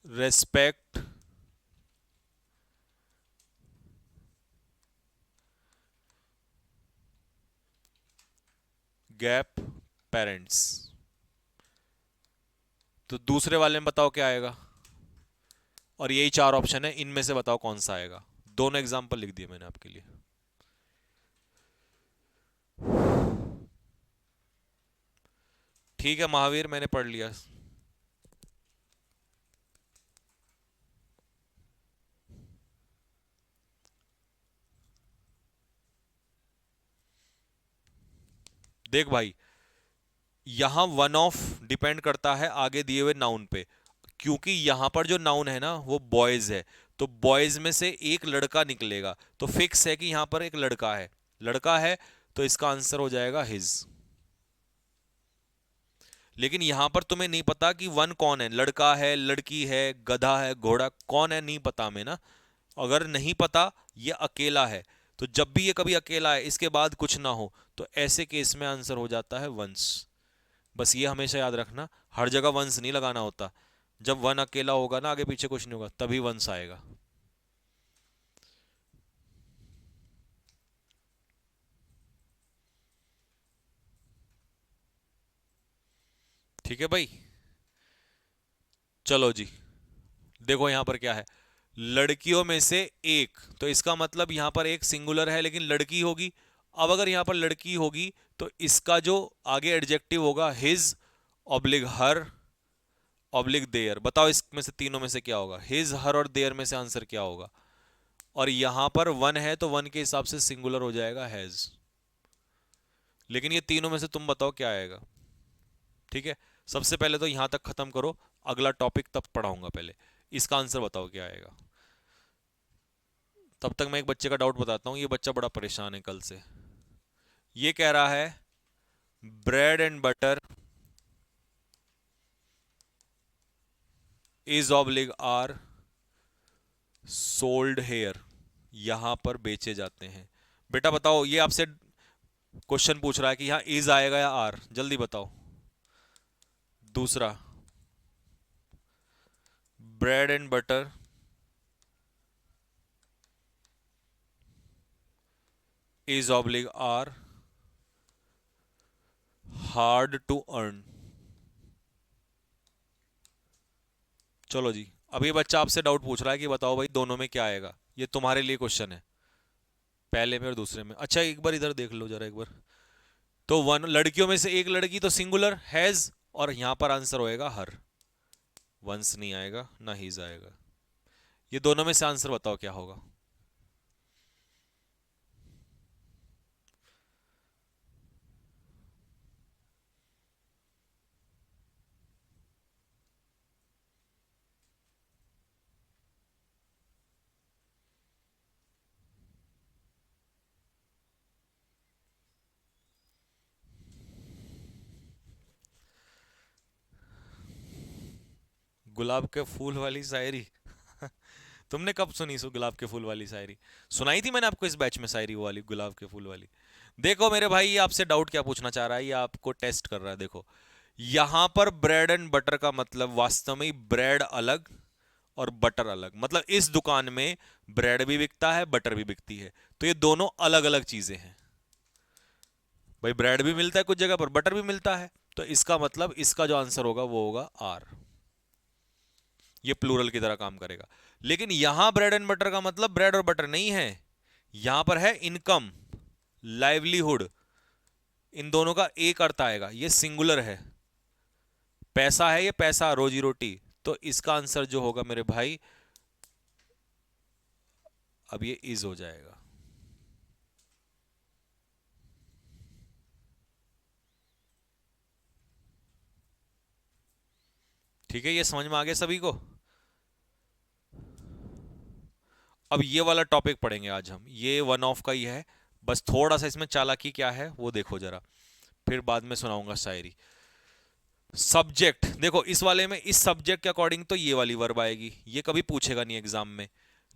respect gap parents. तो दूसरे वाले में बताओ क्या आएगा, और यही चार ऑप्शन है, इनमें से बताओ कौन सा आएगा। दोनों एग्जांपल लिख दिए मैंने आपके लिए। ठीक है महावीर, मैंने पढ़ लिया। देख भाई, यहां वन ऑफ डिपेंड करता है आगे दिए हुए नाउन पे, क्योंकि यहां पर जो नाउन है ना वो बॉयज है, तो बॉयज में से एक लड़का निकलेगा, तो फिक्स है कि यहां पर एक लड़का है। लड़का है तो इसका आंसर हो जाएगा हिज। लेकिन यहां पर तुम्हें नहीं पता कि वन कौन है, लड़का है, लड़की है, गधा है, घोड़ा, कौन है, नहीं पता हमें ना। अगर नहीं पता, ये अकेला है, तो जब भी ये कभी अकेला है इसके बाद कुछ ना हो, तो ऐसे केस में आंसर हो जाता है वंस। बस ये हमेशा याद रखना, हर जगह वंस नहीं लगाना होता। जब वन अकेला होगा ना, आगे पीछे कुछ नहीं होगा, तभी वंस आएगा। ठीक है भाई, चलो जी। देखो यहां पर क्या है, लड़कियों में से एक, तो इसका मतलब यहां पर एक सिंगुलर है लेकिन लड़की होगी। अब अगर यहां पर लड़की होगी तो इसका जो आगे एडजेक्टिव होगा his oblique her oblique their. बताओ इसमें से तीनों में से क्या होगा, हिज हर और देयर में से आंसर क्या होगा। और यहां पर वन है तो वन के हिसाब से सिंगुलर हो जाएगा हैज। लेकिन ये तीनों में से तुम बताओ क्या आएगा। ठीक है, सबसे पहले तो यहां तक खत्म करो, अगला टॉपिक तब पढ़ाऊंगा, पहले इसका आंसर बताओ क्या आएगा। तब तक मैं एक बच्चे का डाउट बताता हूँ, ये बच्चा बड़ा परेशान है कल से। ये कह रहा है bread and butter is oblique are sold here. यहां पर बेचे जाते हैं। बेटा बताओ, ये आपसे क्वेश्चन पूछ रहा है कि यहाँ इज आएगा या आर, जल्दी बताओ। दूसरा, bread and butter is oblique are hard to earn. चलो जी, अब ये बच्चा आपसे डाउट पूछ रहा है कि बताओ भाई दोनों में क्या आएगा। ये तुम्हारे लिए क्वेश्चन है, पहले में और दूसरे में। अच्छा एक बार इधर देख लो जरा एक बार। तो वन लड़कियों में से एक लड़की तो सिंगुलर हैज, और यहां पर आंसर होएगा हर। वंस नहीं आएगा ना हीज आएगा। ये दोनों में से आंसर बताओ क्या होगा। गुलाब के फूल वाली शायरी। तुमने कब सुनी सो गुलाब के फूल वाली शायरी? सुनाई थी मैंने आपको इस बैच में शायरी, वो वाली गुलाब के फूल वाली। देखो मेरे भाई, ये आपसे डाउट क्या पूछना चाह रहा है, ये आपको टेस्ट कर रहा है। देखो यहां पर ब्रेड एंड बटर का मतलब वास्तव में ब्रेड अलग और बटर अलग, मतलब इस दुकान में ब्रेड भी बिकता है बटर भी बिकती है, तो ये दोनों अलग अलग चीजें हैं। भाई ब्रेड भी मिलता है कुछ जगह पर, बटर भी मिलता है, तो इसका मतलब इसका जो आंसर होगा वो होगा आर। ये प्लूरल की तरह काम करेगा। लेकिन यहां ब्रेड एंड बटर का मतलब ब्रेड और बटर नहीं है, यहां पर है इनकम, लाइवलीहुड। इन दोनों का एक अर्थ आएगा, ये सिंगुलर है। पैसा है, ये पैसा, रोजी रोटी। तो इसका आंसर जो होगा मेरे भाई, अब ये इज हो जाएगा। ठीक है, ये समझ में आ गया सभी को। अब ये वाला टॉपिक पढ़ेंगे आज हम, ये वन ऑफ का ही है। बस थोड़ा सा इसमें चालाकी क्या है वो देखो जरा, फिर बाद में सुनाऊंगा शायरी। सब्जेक्ट देखो, इस वाले में इस सब्जेक्ट के अकॉर्डिंग तो ये वाली वर्ब आएगी, ये कभी पूछेगा नहीं एग्जाम में।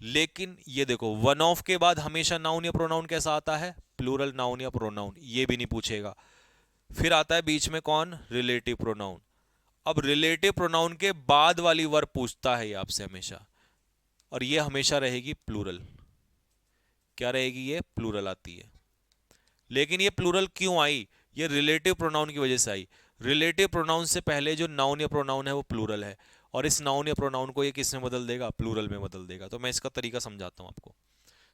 लेकिन ये देखो, वन ऑफ के बाद हमेशा नाउन या प्रोनाउन कैसा आता है, प्लूरल नाउन या प्रोनाउन, ये भी नहीं पूछेगा। फिर आता है बीच में कौन, रिलेटिव प्रोनाउन। अब रिलेटिव प्रोनाउन के बाद वाली वर्ब पूछता है ये आपसे हमेशा, और ये हमेशा रहेगी प्लूरल। क्या रहेगी, ये प्लूरल आती है। लेकिन ये प्लूरल क्यों आई, ये रिलेटिव प्रोनाउन की वजह से आई। रिलेटिव प्रोनाउन से पहले जो नाउन या प्रोनाउन है वो प्लूरल है, और इस नाउन या प्रोनाउन को ये किस में बदल देगा, प्लूरल में बदल देगा। तो मैं इसका तरीका समझाता हूं आपको।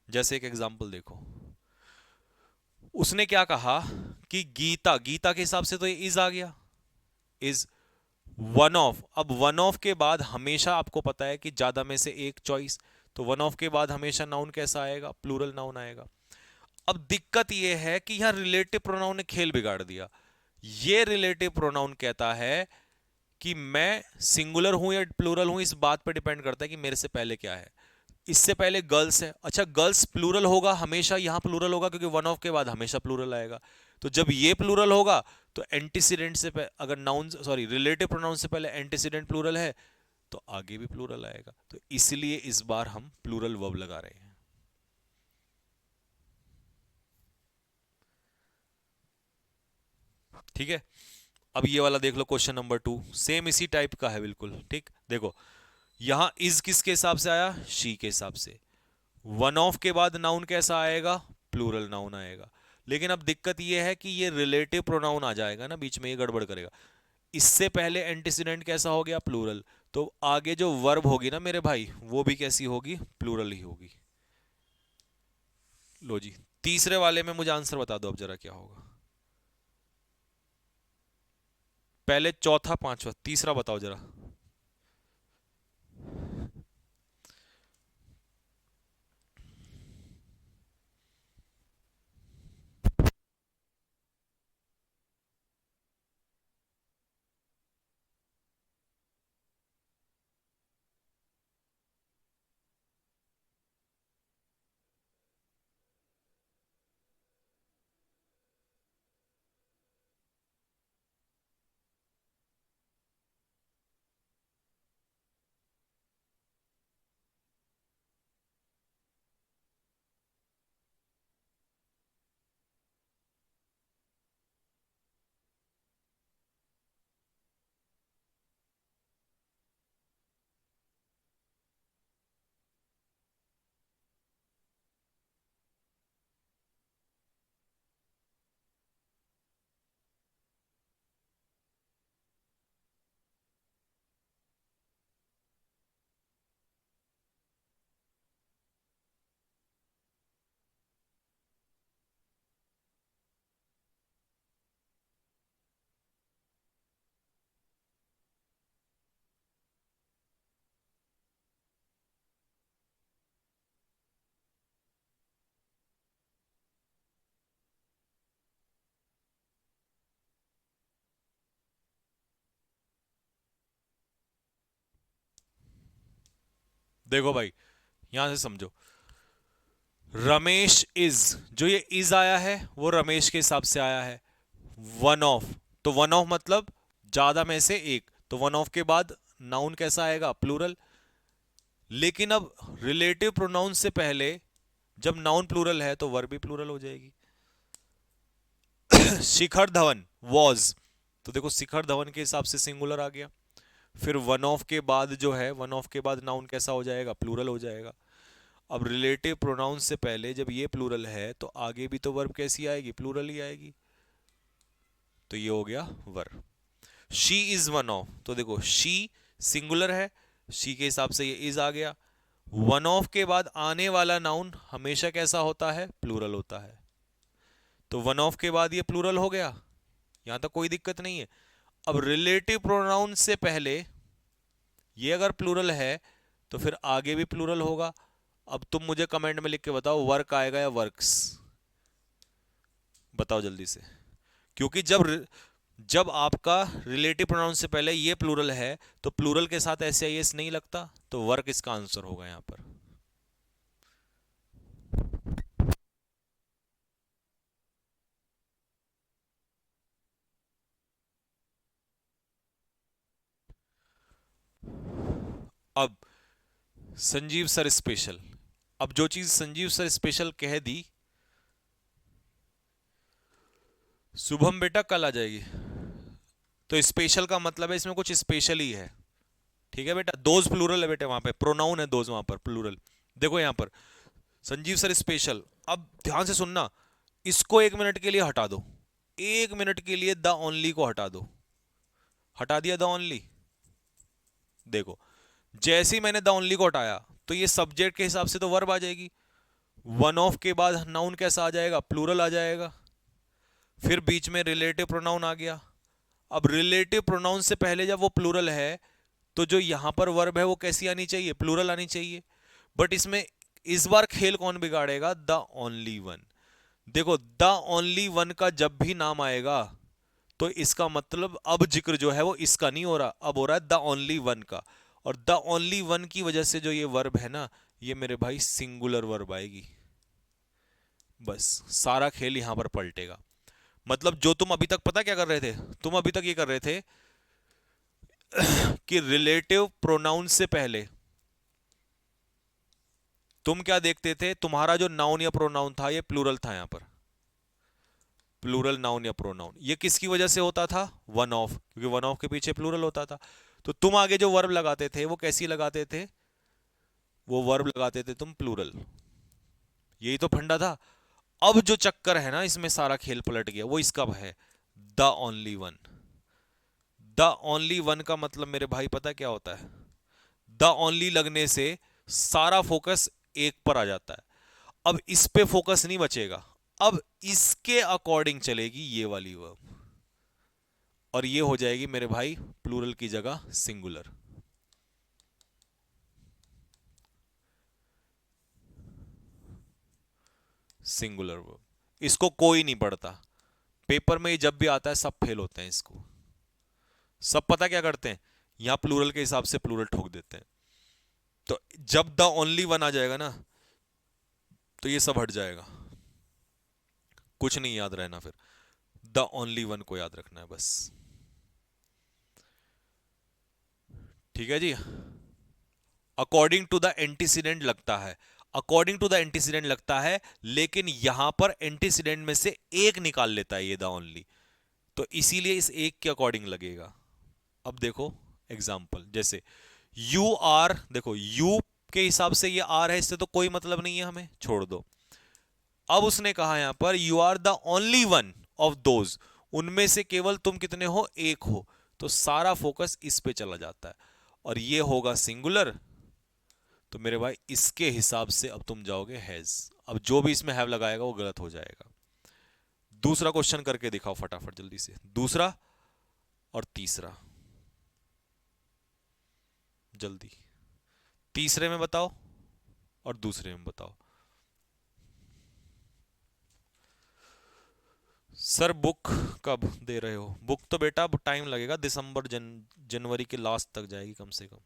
जैसे एक एग्जांपल देखो, उसने क्या कहा कि गीता, गीता के हिसाब से तो ये इज आ गया, इज वन ऑफ। अब वन ऑफ के बाद हमेशा आपको पता है कि ज्यादा में से एक चॉइस, तो वन ऑफ के बाद हमेशा नाउन कैसा आएगा, प्लूरल नाउन आएगा। अब दिक्कत यह है कि यहां रिलेटिव प्रोनाउन ने खेल बिगाड़ दिया। ये रिलेटिव प्रोनाउन कहता है कि मैं सिंगुलर हूं या प्लूरल हूं, इस बात पर डिपेंड करता है कि मेरे से पहले क्या है। इससे पहले गर्ल्स है, अच्छा गर्ल्स प्लूरल होगा हमेशा, यहां प्लूरल होगा क्योंकि वन ऑफ के बाद हमेशा प्लूरल आएगा। तो जब ये प्लूरल होगा तो एंटीसीडेंट से अगर नाउन सॉरी रिलेटिव प्रोनाउन से पहले एंटीसीडेंट प्लूरल है तो आगे भी प्लूरल आएगा। तो इसलिए इस बार हम प्लूरल वर्ब लगा रहे हैं। ठीक है, अब ये वाला देख लो, क्वेश्चन नंबर 2 सेम इसी टाइप का है बिल्कुल। ठीक देखो, यहां इज किसके हिसाब से आया, शी के हिसाब से। वन ऑफ के बाद नाउन कैसा आएगा, प्लूरल नाउन आएगा। लेकिन अब दिक्कत यह है कि ये रिलेटिव प्रोनाउन आ जाएगा ना बीच में, ये गड़बड़ करेगा। इससे पहले एंटीसीडेंट कैसा हो गया, प्लूरल। तो आगे जो वर्ब होगी ना मेरे भाई, वो भी कैसी होगी, प्लूरल ही होगी। लो जी, तीसरे वाले में मुझे आंसर बता दो अब जरा क्या होगा। पहले चौथा पांचवा, तीसरा बताओ जरा। देखो भाई, यहां से समझो। रमेश इज, जो ये इज आया है वो रमेश के हिसाब से आया है। वन ऑफ, तो वन ऑफ मतलब ज्यादा में से एक, तो वन ऑफ के बाद नाउन कैसा आएगा? प्लूरल। लेकिन अब रिलेटिव प्रोनाउन से पहले जब नाउन प्लूरल है तो वर्ब भी प्लूरल हो जाएगी। शिखर धवन वॉज, तो देखो शिखर धवन के हिसाब से सिंगुलर आ गया। फिर वन ऑफ के बाद जो है, वन ऑफ के बाद नाउन कैसा हो जाएगा? प्लूरल हो जाएगा। अब रिलेटिव प्रोनाउन से पहले जब ये प्लूरल है तो आगे भी तो वर्ब कैसी आएगी? प्लूरल ही आएगी। तो ये हो गया verb. She is one of, तो देखो शी सिंगुलर है, शी के हिसाब से ये इज आ गया। वन ऑफ के बाद आने वाला नाउन हमेशा कैसा होता है? प्लूरल होता है। तो वन ऑफ के बाद ये प्लूरल हो गया, यहां तक कोई दिक्कत नहीं है। अब रिलेटिव प्रोनाउन से पहले ये अगर प्लूरल है तो फिर आगे भी प्लूरल होगा। अब तुम मुझे कमेंट में लिख के बताओ, वर्क आएगा या वर्क्स? बताओ जल्दी से। क्योंकि जब आपका रिलेटिव प्रोनाउन से पहले ये प्लूरल है तो प्लूरल के साथ एस आई एस नहीं लगता, तो वर्क इसका आंसर होगा यहां पर। अब संजीव सर स्पेशल, अब जो चीज संजीव सर स्पेशल कह दी, शुभम बेटा कल आ जाएगी, तो स्पेशल का मतलब है इसमें कुछ स्पेशल ही है। ठीक है बेटा, दोज प्लूरल है बेटा, वहां पे प्रोनाउन है दोज, वहां पर प्लूरल। देखो यहां पर संजीव सर स्पेशल। अब ध्यान से सुनना, इसको एक मिनट के लिए हटा दो, एक मिनट के लिए द ओनली को हटा दो। हटा दिया द ओनली। देखो जैसे ही मैंने द ओनली को हटाया तो ये सब्जेक्ट के हिसाब से तो वर्ब आ जाएगी। वन ऑफ के बाद नाउन कैसा आ जाएगा? प्लूरल आ जाएगा। फिर बीच में रिलेटिव प्रोनाउन आ गया। अब रिलेटिव प्रोनाउन से पहले जब वो प्लूरल है तो जो यहां पर वर्ब है वो कैसी आनी चाहिए? प्लूरल आनी चाहिए। बट इसमें इस बार खेल कौन बिगाड़ेगा? The only one. देखो द ओनली वन का जब भी नाम आएगा तो इसका मतलब अब जिक्र जो है वो इसका नहीं हो रहा, अब हो रहा है द ओनली वन का। और द ओनली वन की वजह से जो ये वर्ब है ना, ये मेरे भाई सिंगुलर वर्ब आएगी। बस सारा खेल यहां पर पलटेगा। मतलब जो तुम अभी तक पता क्या कर रहे थे, तुम अभी तक ये कर रहे थे कि रिलेटिव प्रोनाउन से पहले तुम क्या देखते थे? तुम्हारा जो नाउन या प्रोनाउन था ये प्लूरल था, यहां पर प्लूरल नाउन या प्रोनाउन। ये किसकी वजह से होता था? वन ऑफ, क्योंकि वन ऑफ के पीछे प्लूरल होता था। तो तुम आगे जो वर्ब लगाते थे वो कैसी लगाते थे? वो वर्ब लगाते थे तुम प्लूरल। यही तो फंडा था। अब जो चक्कर है ना, इसमें सारा खेल पलट गया, वो इसका है the only one. The only one का मतलब मेरे भाई पता क्या होता है? द ओनली लगने से सारा फोकस एक पर आ जाता है। अब इस पे फोकस नहीं बचेगा, अब इसके अकॉर्डिंग चलेगी ये वाली वर्ब, और ये हो जाएगी मेरे भाई प्लूरल की जगह सिंगुलर। सिंगुलर वर्ब, इसको कोई नहीं पढ़ता पेपर में, जब भी आता है सब फेल होते हैं इसको। सब पता क्या करते हैं, यहां प्लूरल के हिसाब से प्लूरल ठोक देते हैं। तो जब द ओनली वन आ जाएगा ना तो ये सब हट जाएगा, कुछ नहीं याद रहना। फिर द ओनली वन को याद रखना है बस। ठीक है जी। अकॉर्डिंग टू द एंटीसीडेंट लगता है, अकॉर्डिंग टू द एंटीसीडेंट लगता है, लेकिन यहां पर एंटीसीडेंट में से एक निकाल लेता है ये द ओनली, तो इसीलिए इस एक के अकॉर्डिंग लगेगा। अब देखो एग्जाम्पल, जैसे यू आर, देखो यू के हिसाब से ये आर है, इससे तो कोई मतलब नहीं है, हमें छोड़ दो। अब उसने कहा यहां पर you are the only one of those, उनमें से केवल तुम कितने हो? एक हो। तो सारा फोकस इस पे चला जाता है, और ये होगा सिंगुलर। तो मेरे भाई इसके हिसाब से अब तुम जाओगे हैज। अब जो भी इसमें हैव लगाएगा वो गलत हो जाएगा। दूसरा क्वेश्चन करके दिखाओ फटाफट जल्दी से, दूसरा और तीसरा जल्दी। तीसरे में बताओ और दूसरे में बताओ। सर बुक कब दे रहे हो? बुक तो बेटा अब टाइम लगेगा, दिसंबर जनवरी के लास्ट तक जाएगी कम से कम।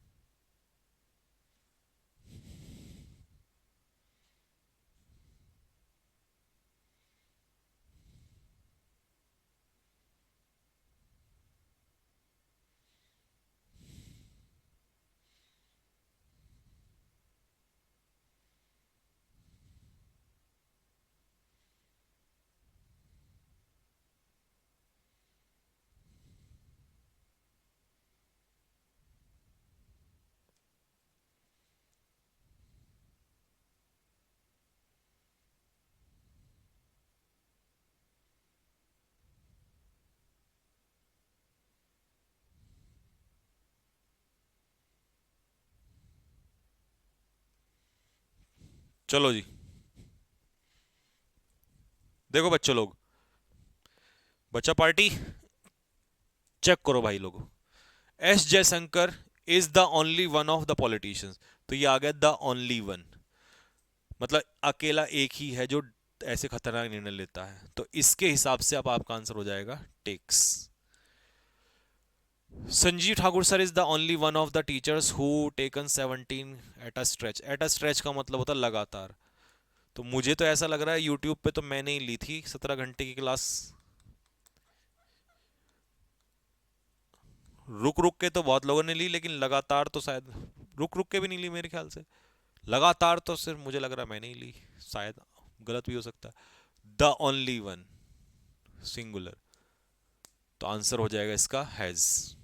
चलो जी, देखो बच्चों लोग, बच्चा पार्टी चेक करो भाई लोग। S Jaishankar is the only one of the politicians. तो ये आ गया द ओनली वन, मतलब अकेला एक ही है जो ऐसे खतरनाक निर्णय लेता है। तो इसके हिसाब से अब आपका आंसर हो जाएगा takes. Sanjeev Thakur sir is the only one of the teachers who taken 17 at a stretch. At a stretch का मतलब होता है लगातार। तो मुझे तो ऐसा लग रहा है यूट्यूब पे तो मैंने ही ली थी 17 घंटे की क्लास। रुक रुक के तो बहुत लोगों ने ली, लेकिन लगातार तो शायद रुक रुक के भी नहीं ली मेरे ख्याल से। लगातार तो सिर्फ मुझे लग रहा है मैंने ही ली, शायद गलत भी हो सकता है। The only one, singular. तो आंसर हो जाएगा इसका हैज।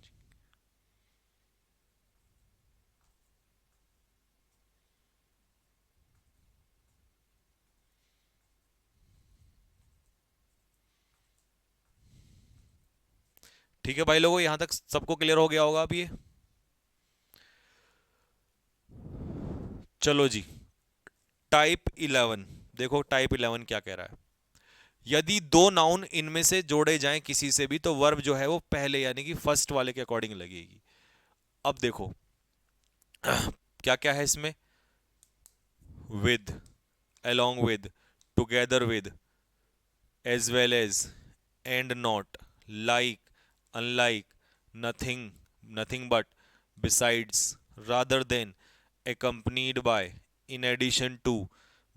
ठीक है भाई लोगों, यहां तक सबको क्लियर हो गया होगा अब ये। चलो जी, टाइप 11। देखो टाइप 11 क्या कह रहा है। यदि दो नाउन इनमें से जोड़े जाएं किसी से भी, तो वर्ब जो है वो पहले यानी कि फर्स्ट वाले के अकॉर्डिंग लगेगी। अब देखो क्या क्या है इसमें। With, along with, together with, as well as, and not, like, unlike, nothing, nothing but, besides, rather than, accompanied by, in addition to,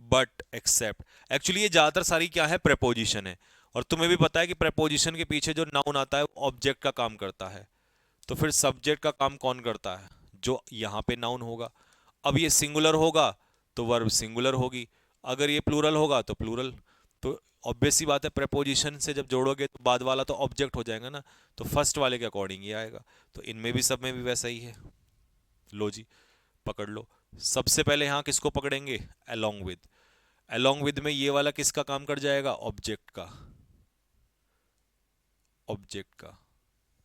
but except। Actually ये ज्यादातर सारी क्या है, प्रेपोजिशन है। और तुम्हें भी पता है कि प्रेपोजिशन के पीछे जो नाउन आता है वो ऑब्जेक्ट का काम करता है। तो फिर सब्जेक्ट का काम कौन करता है, जो यहाँ पे नाउन होगा। अब ये सिंगुलर होगा तो वर्ब सिंगुलर होगी, अगर ये प्लूरल होगा तो प्लूरल। तो ऑब्वियस सी बात है, प्रेपोजिशन से जब जोड़ोगे तो बाद वाला तो ऑब्जेक्ट हो जाएगा ना, तो फर्स्ट वाले के अकॉर्डिंग ये आएगा। तो इनमें भी सब में भी वैसा ही है। लो जी, पकड़ लो। सबसे पहले यहाँ किसको पकड़ेंगे, along with। along with में ये वाला किसका काम कर जाएगा, ऑब्जेक्ट का, ऑब्जेक्ट का।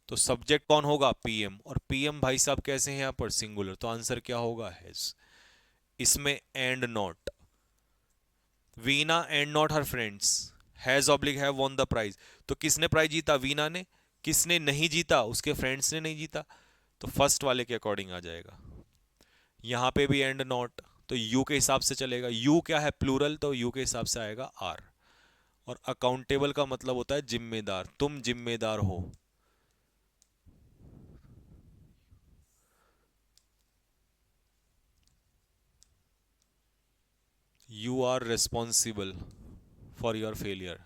तो सब्जेक्ट कौन होगा, पीएम। और पीएम भाई साहब कैसे हैं यहाँ पर, सिंगुलर। तो आंसर क्या होगा, हैज। इसमें and not, Veena and not her friends, has oblique have won the prize. तो किसने प्राइज जीता, वीना ने। किसने नहीं जीता, उसके फ्रेंड्स ने नहीं जीता। तो फर्स्ट वाले के अकॉर्डिंग आ जाएगा। यहां पे भी एंड नॉट, तो यू के हिसाब से चलेगा। यू क्या है, प्लूरल, तो यू के हिसाब से आएगा आर। और अकाउंटेबल का मतलब होता है जिम्मेदार, तुम जिम्मेदार हो। You are responsible for your failure,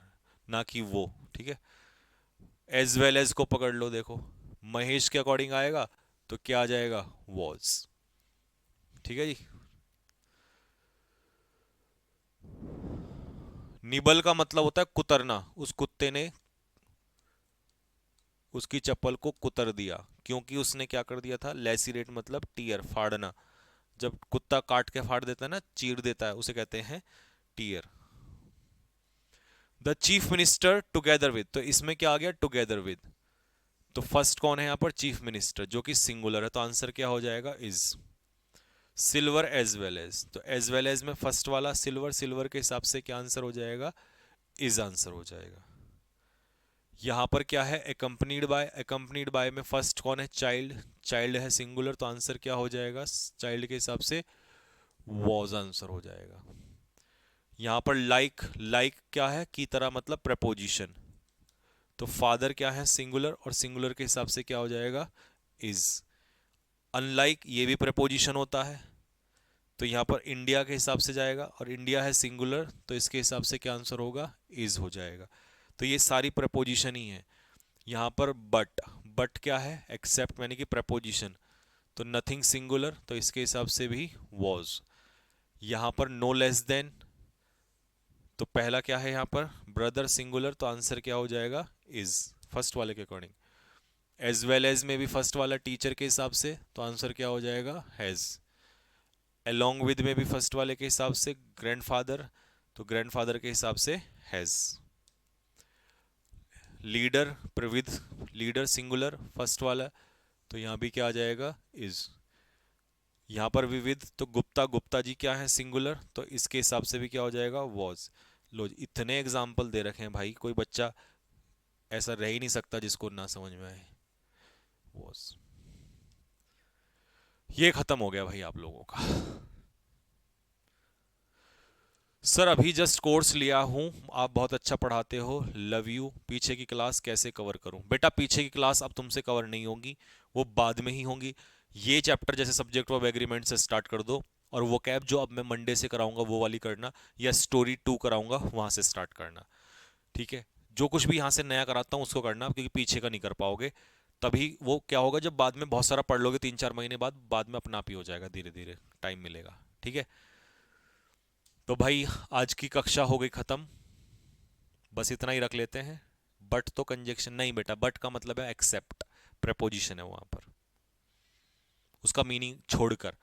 ना कि वो। ठीक है। एज वेल एज को पकड़ लो, देखो महेश के अकॉर्डिंग आएगा तो क्या आ जाएगा, वॉज। ठीक है जी। निबल का मतलब होता है कुतरना, उस कुत्ते ने उसकी चप्पल को कुतर दिया, क्योंकि उसने क्या कर दिया था, लेसिरेट मतलब टीयर, फाड़ना। जब कुत्ता काट के फाड़ देता है ना, चीर देता है, उसे कहते हैं टीयर। The chief minister together with, तो इसमें क्या आ गया, टुगेदर विद। तो फर्स्ट कौन है यहाँ पर, चीफ मिनिस्टर, जो कि सिंगुलर है। तो आंसर क्या हो जाएगा, is. Silver as well as, तो एज वेल एज में फर्स्ट वाला सिल्वर, सिल्वर के हिसाब से क्या आंसर हो जाएगा, इज आंसर हो जाएगा। यहां पर क्या है, एकम्पनीड बाय, एकम्पनीड बाय में फर्स्ट कौन है, चाइल्ड, चाइल्ड है सिंगुलर, तो आंसर क्या हो जाएगा, चाइल्ड के हिसाब से वॉज आंसर हो जाएगा। यहां पर लाइक, लाइक क्या है, की तरह मतलब प्रपोजिशन। तो फादर क्या है, सिंगुलर, और सिंगुलर के हिसाब से क्या हो जाएगा, इज। अनलाइक ये भी प्रपोजिशन होता है, तो यहां पर इंडिया के हिसाब से जाएगा, और इंडिया है सिंगुलर, तो इसके हिसाब से क्या आंसर होगा, इज हो जाएगा। तो ये सारी प्रपोजिशन ही है। यहाँ पर बट, बट क्या है, एक्सेप्ट यानी कि प्रपोजिशन। तो नथिंग सिंगुलर, तो इसके हिसाब से भी वॉज। यहाँ पर नो लेस देन, तो पहला क्या है यहाँ पर, ब्रदर सिंगुलर, तो आंसर क्या हो जाएगा, इज, फर्स्ट वाले के अकॉर्डिंग। एज वेल एज में भी फर्स्ट वाला टीचर के हिसाब से, तो आंसर क्या हो जाएगा, हैज। अलोंग विद में भी फर्स्ट वाले के हिसाब से ग्रैंडफादर, तो ग्रैंडफादर के हिसाब से हैज। लीडर, प्रविध, लीडर सिंगुलर फर्स्ट वाला, तो यहां भी क्या आ जाएगा, इज। यहाँ पर विविध, तो गुप्ता, गुप्ता जी क्या है सिंगुलर, तो इसके हिसाब से भी क्या हो जाएगा, वॉज। लो जी, इतने एग्जाम्पल दे रखे हैं भाई, कोई बच्चा ऐसा रह ही नहीं सकता जिसको ना समझ में आए। वॉज। ये खत्म हो गया भाई आप लोगों का। सर अभी जस्ट कोर्स लिया हूँ, आप बहुत अच्छा पढ़ाते हो, लव यू। पीछे की क्लास कैसे कवर करूँ? बेटा पीछे की क्लास अब तुमसे कवर नहीं होगी, वो बाद में ही होंगी। ये चैप्टर जैसे सब्जेक्ट ऑफ एग्रीमेंट से स्टार्ट कर दो, और वो कैब जो अब मैं मंडे से कराऊंगा वो वाली करना, या स्टोरी 2 कराऊंगा वहां से स्टार्ट करना। ठीक है, जो कुछ भी यहाँ से नया कराता हूँ उसको करना, क्योंकि पीछे का नहीं कर पाओगे। तभी वो क्या होगा, जब बाद में बहुत सारा पढ़ लोगे 3-4 महीने बाद में अपना आप ही हो जाएगा, धीरे धीरे टाइम मिलेगा। ठीक है, तो भाई आज की कक्षा हो गई खत्म, बस इतना ही रख लेते हैं। बट तो कंजक्शन नहीं बेटा, बट का मतलब है एक्सेप्ट, प्रेपोजिशन है वहां पर, उसका मीनिंग छोड़कर,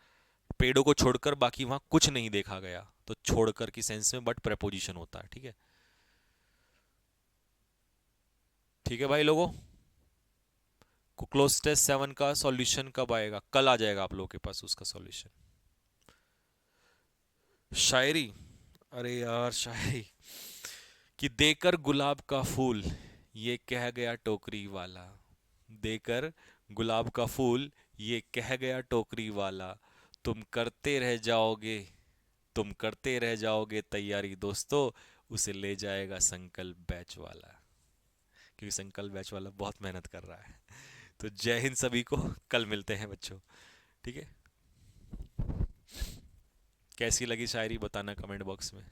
पेड़ों को छोड़कर बाकी वहां कुछ नहीं देखा गया, तो छोड़कर की सेंस में बट प्रेपोजिशन होता है। ठीक है, ठीक है भाई लोगों। क्लोज टेस्ट 7 का सॉल्यूशन कब आएगा? कल आ जाएगा आप लोगों के पास उसका सॉल्यूशन। शायरी, अरे यार शायरी, कि देकर गुलाब का फूल ये कह गया टोकरी वाला, देकर गुलाब का फूल ये कह गया टोकरी वाला, तुम करते रह जाओगे, तुम करते रह जाओगे तैयारी दोस्तों, उसे ले जाएगा संकल्प बैच वाला, क्योंकि संकल्प बैच वाला बहुत मेहनत कर रहा है। तो जय हिंद सभी को, कल मिलते हैं बच्चों। ठीक है, कैसी लगी शायरी बताना कमेंट बॉक्स में।